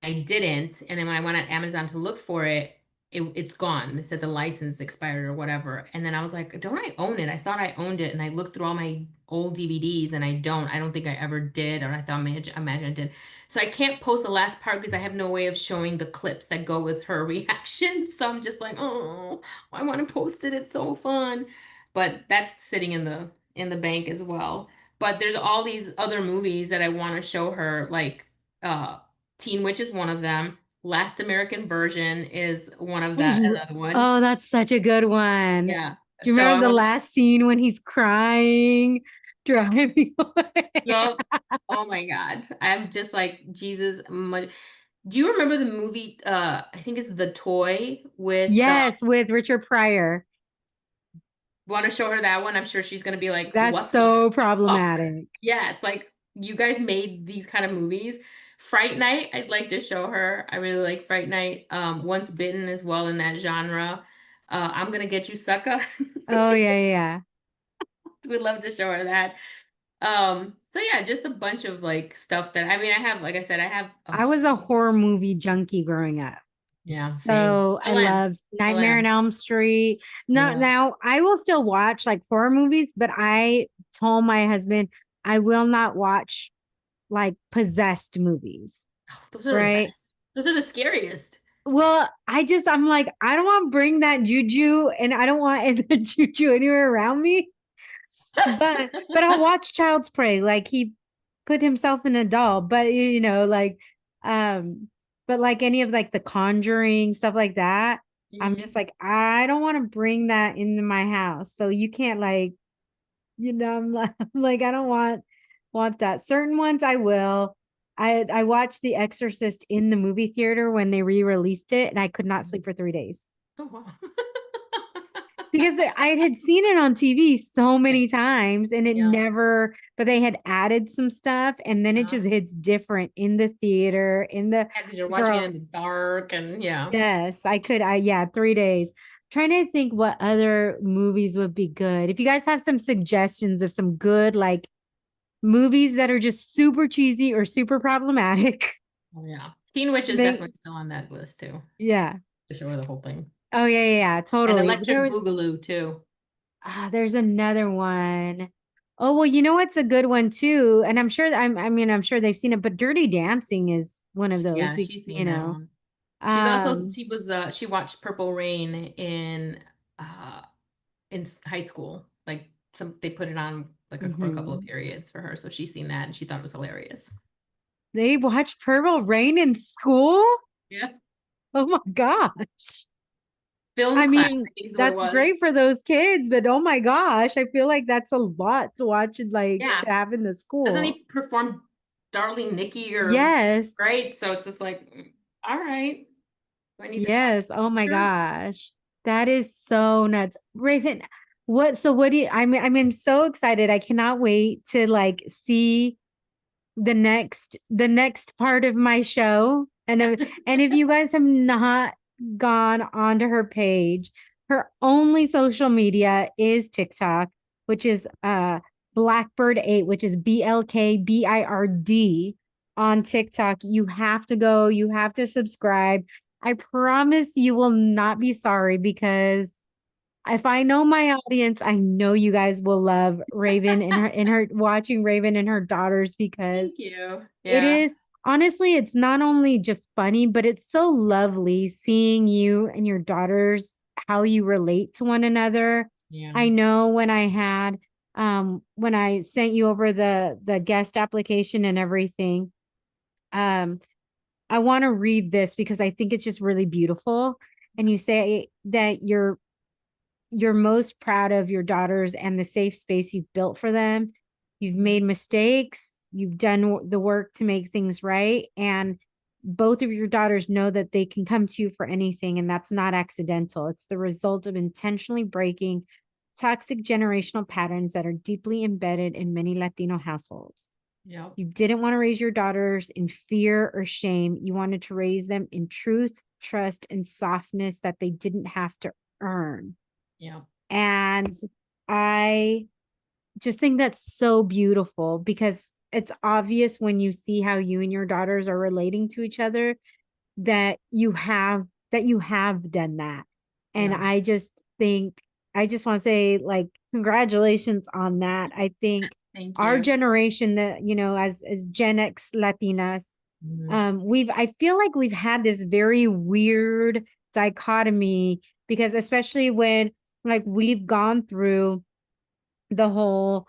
I didn't. And then when I went on Amazon to look for it, it's gone. They said the license expired or whatever. And then I was like, don't I own it? I thought I owned it. And I looked through all my old DVDs and I don't. I don't think I ever did, or I thought imagine I did. So I can't post the last part because I have no way of showing the clips that go with her reaction. So I'm just like, oh, I want to post it. It's so fun. But that's sitting in the bank as well. But there's all these other movies that I want to show her, like uh Teen Witch is one of them. Last American Version is another one. Oh, that's such a good one. Yeah. Do you So I remember the want to, last scene when he's crying, driving away? yep. Oh my God. I'm just like, Jesus. Do you remember the movie? I think it's The Toy with Yes, with Richard Pryor. Want to show her that one? I'm sure she's gonna be like, That's "What the so fuck?" problematic. Yes, like you guys made these kind of movies. Fright Night, I'd like to show her. I really like Fright Night. Once Bitten as well in that genre. I'm gonna get you, sucker. Oh yeah, yeah, yeah. Would love to show her that. So yeah, just a bunch of like stuff that I mean, I have, like I said, I have. I was a horror movie junkie growing up. Yeah, same. So I Still am. loved Still Nightmare on am. Elm Street. No, Yeah. now I will still watch like horror movies, but I told my husband I will not watch like possessed movies, Oh, those are the right? best. Those are the scariest. Well, I'm like, I don't want to bring that juju and I don't want the juju anywhere around me. But I'll watch Child's Play. Like he put himself in a doll, but like um but like any of like the Conjuring stuff like that, I'm just Mhm. like I don't want to bring that into my house. So you can't like, I'm like I don't want that. Certain ones I will. I watched The Exorcist in the movie theater when they re-released it and I could not sleep for 3 days Oh wow. because I had seen it on TV so Yeah. many times and it Yeah. never, but they had added some stuff and then it Yeah. just hits different in the theater, in the Yeah, because you're watching it girl. in the dark and yeah. Yes, yeah, 3 days. Trying to think what other movies would be good. If you guys have some suggestions of some good, like movies that are just super cheesy or super problematic, Oh yeah. Teen Witch is make, definitely still on that list too. yeah. To show her the whole thing. Oh, yeah, yeah, yeah, And totally. Electric Boogaloo too. There's another one. Oh, well, you know what's a good one too? And I mean, I'm sure they've seen it, but Dirty Dancing is one of those, Yeah, she's seen that one. um, She was she watched Purple Rain uh high school. Like some they put it on like for a couple of mhm. periods for her. So she's seen that and she thought it was hilarious. They watched Purple Rain in school? Yeah. Oh my gosh. Film I class, mean, I think is what it that's was. great for those kids, but oh my gosh, I feel like that's a lot to watch and like Yeah. to have in the Doesn't school. he perform Darling Nikki or Yes. right? So it's just like, all right. Do I need to talk Yes. to Oh the my teacher? gosh. That is so nuts. Raven, what do you, I'm so excited. I cannot wait to like see the next part of my show. And if you guys have not gone onto her page, her only social media is TikTok, which is Blackbird 8, which is BLKBIRD on TikTok. You have to go, you have to subscribe. I promise you will not be sorry because if I know my audience, I know you guys will love Raven and her watching Raven and her daughters because Thank you. it Yeah. is honestly, it's not only just funny, but it's so lovely seeing you and your daughters, how you relate to one another. Yeah. I know when I sent you over the guest application and everything, um, I want to read this because I think it's just really beautiful. And you say that you're most proud of your daughters and the safe space you've built for them. You've Mhm. made mistakes, you've done the work to make things right. And both of your daughters know that they can come to you for anything, and that's not accidental. It's the result of intentionally breaking toxic generational patterns that are deeply embedded in many Latino households. Yep. You didn't want to raise your daughters in fear or shame. You wanted to raise them in truth, trust, and softness that they didn't have to earn. Yep. And I just think that's so beautiful because it's obvious when you see how you and your daughters are relating to each other that you have done that. And Yeah. I just want to say like congratulations on that. I think Thank our you. generation that, as Gen X Latinas, Mhm. I feel like we've had this very weird dichotomy because especially when like we've gone through the whole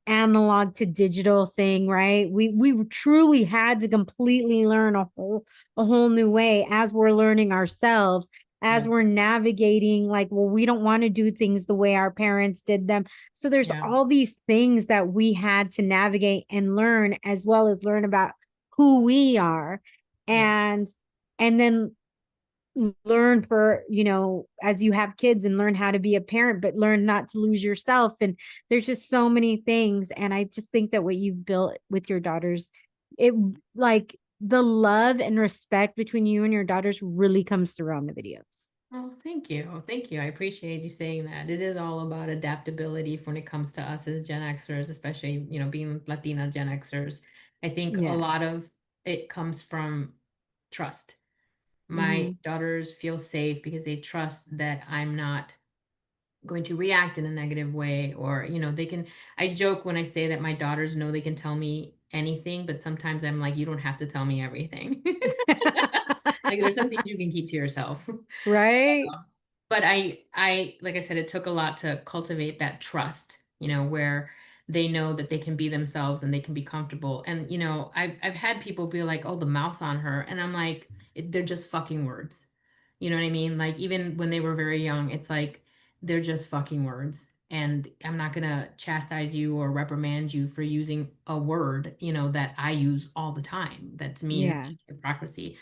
analog to digital thing, right? We truly had to completely learn a whole new way as we're learning ourselves, as Yeah. we're navigating like, well, we don't want to do things the way our parents did them. So there's Yeah. all these things that we had to navigate and learn as well as learn about who we are. Yeah. And and then learn for, as you have kids and learn how to be a parent, but learn not to lose yourself. And there's just so many things. And I just think that what you've built with your daughters, it like the love and respect between you and your daughters really comes through on the videos. Oh, thank you. Thank you. I appreciate you saying that. It is all about adaptability when it comes to us as Gen Xers, especially, being Latina Gen Xers. I think a Yeah. lot of it comes from trust. My Hmm. daughters feel safe because they trust that I'm not going to react in a negative way, or they can. I joke when I say that my daughters know they can tell me anything, but sometimes I'm like, you don't have to tell me everything. Like, there's some things you can keep to yourself. Right. But I like I said, it took a lot to cultivate that trust, where they know that they can be themselves and they can be comfortable. And I've had people be like, "Oh, the mouth on her," and I'm like, they're just fucking words. You know what I mean? Like, even when they were very young, it's like they're just fucking words. And I'm not gonna chastise you or reprimand you for using a word, that I use all the time. That to me is Yeah. hypocrisy.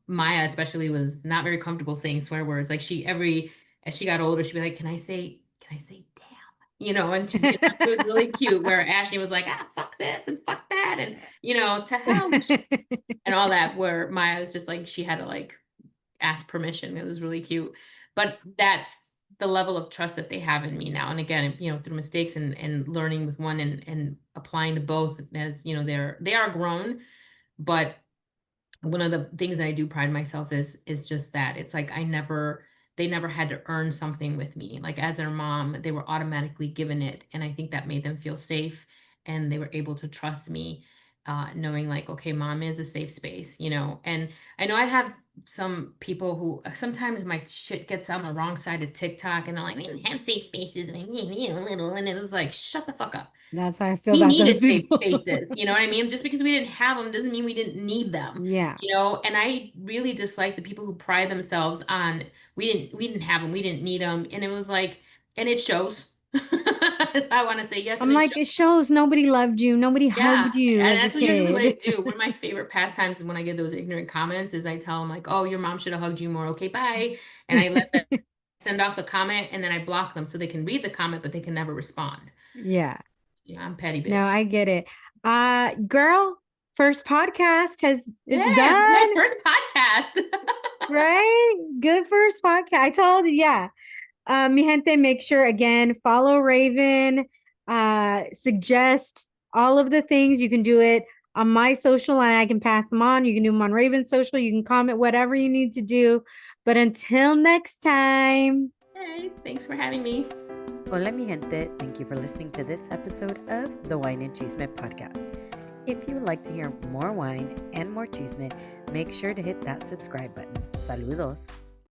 Maya especially was not very comfortable saying swear words. Like, as she got older, she'd be like, can I say damn? And it was really cute where Ashley was like, fuck this and fuck that. And, to hell and all that, where Maya was just like, she had to like ask permission. It was really cute. But that's the level of trust that they have in me now. And again, through mistakes and learning with one and applying to both, as, they are grown, but one of the things I do pride myself is just that. It's like they never had to earn something with me. Like, as their mom, they were automatically given it. And I think that made them feel safe, and they were able to trust me, knowing like, okay, mom is a safe space, And I know I have some people who sometimes my shit gets on the wrong side of TikTok, and they're like, we didn't have safe spaces, and little, and it was like, shut the fuck up. That's how I feel We about those needed safe people. spaces, you know what I mean? Just because we didn't have them doesn't mean we didn't need them, Yeah. And I really dislike the people who pride themselves on, we didn't have them, we didn't need them, and it was like, and it shows. So I want to say yes, and I'm it like, shows. it shows nobody loved you. Nobody Yeah, hugged you and as a that's usually what I kid. do. One of my favorite pastimes is when I get those ignorant comments is I tell them like, "Oh, your mom should have hugged you more." Okay, bye. And I let them send off the comment, and then I block them so they can read the comment, but they can never respond. Yeah. Yeah, I'm petty No, bitch. I get it. Girl, first podcast it's Yes, it's my done, first podcast. right? Good first podcast. I told you, yeah. Mi gente, make sure again, follow Raven, suggest all of the things. You can do it on my social and I can pass them on. You can do them on Raven's social. You can comment whatever you need to do. But until next time. Hey, thanks for having me. Hola, mi gente. Thank you for listening to this episode of the Wine and Chisme podcast. If you would like to hear more wine and more chisme, make sure to hit that subscribe button. Saludos.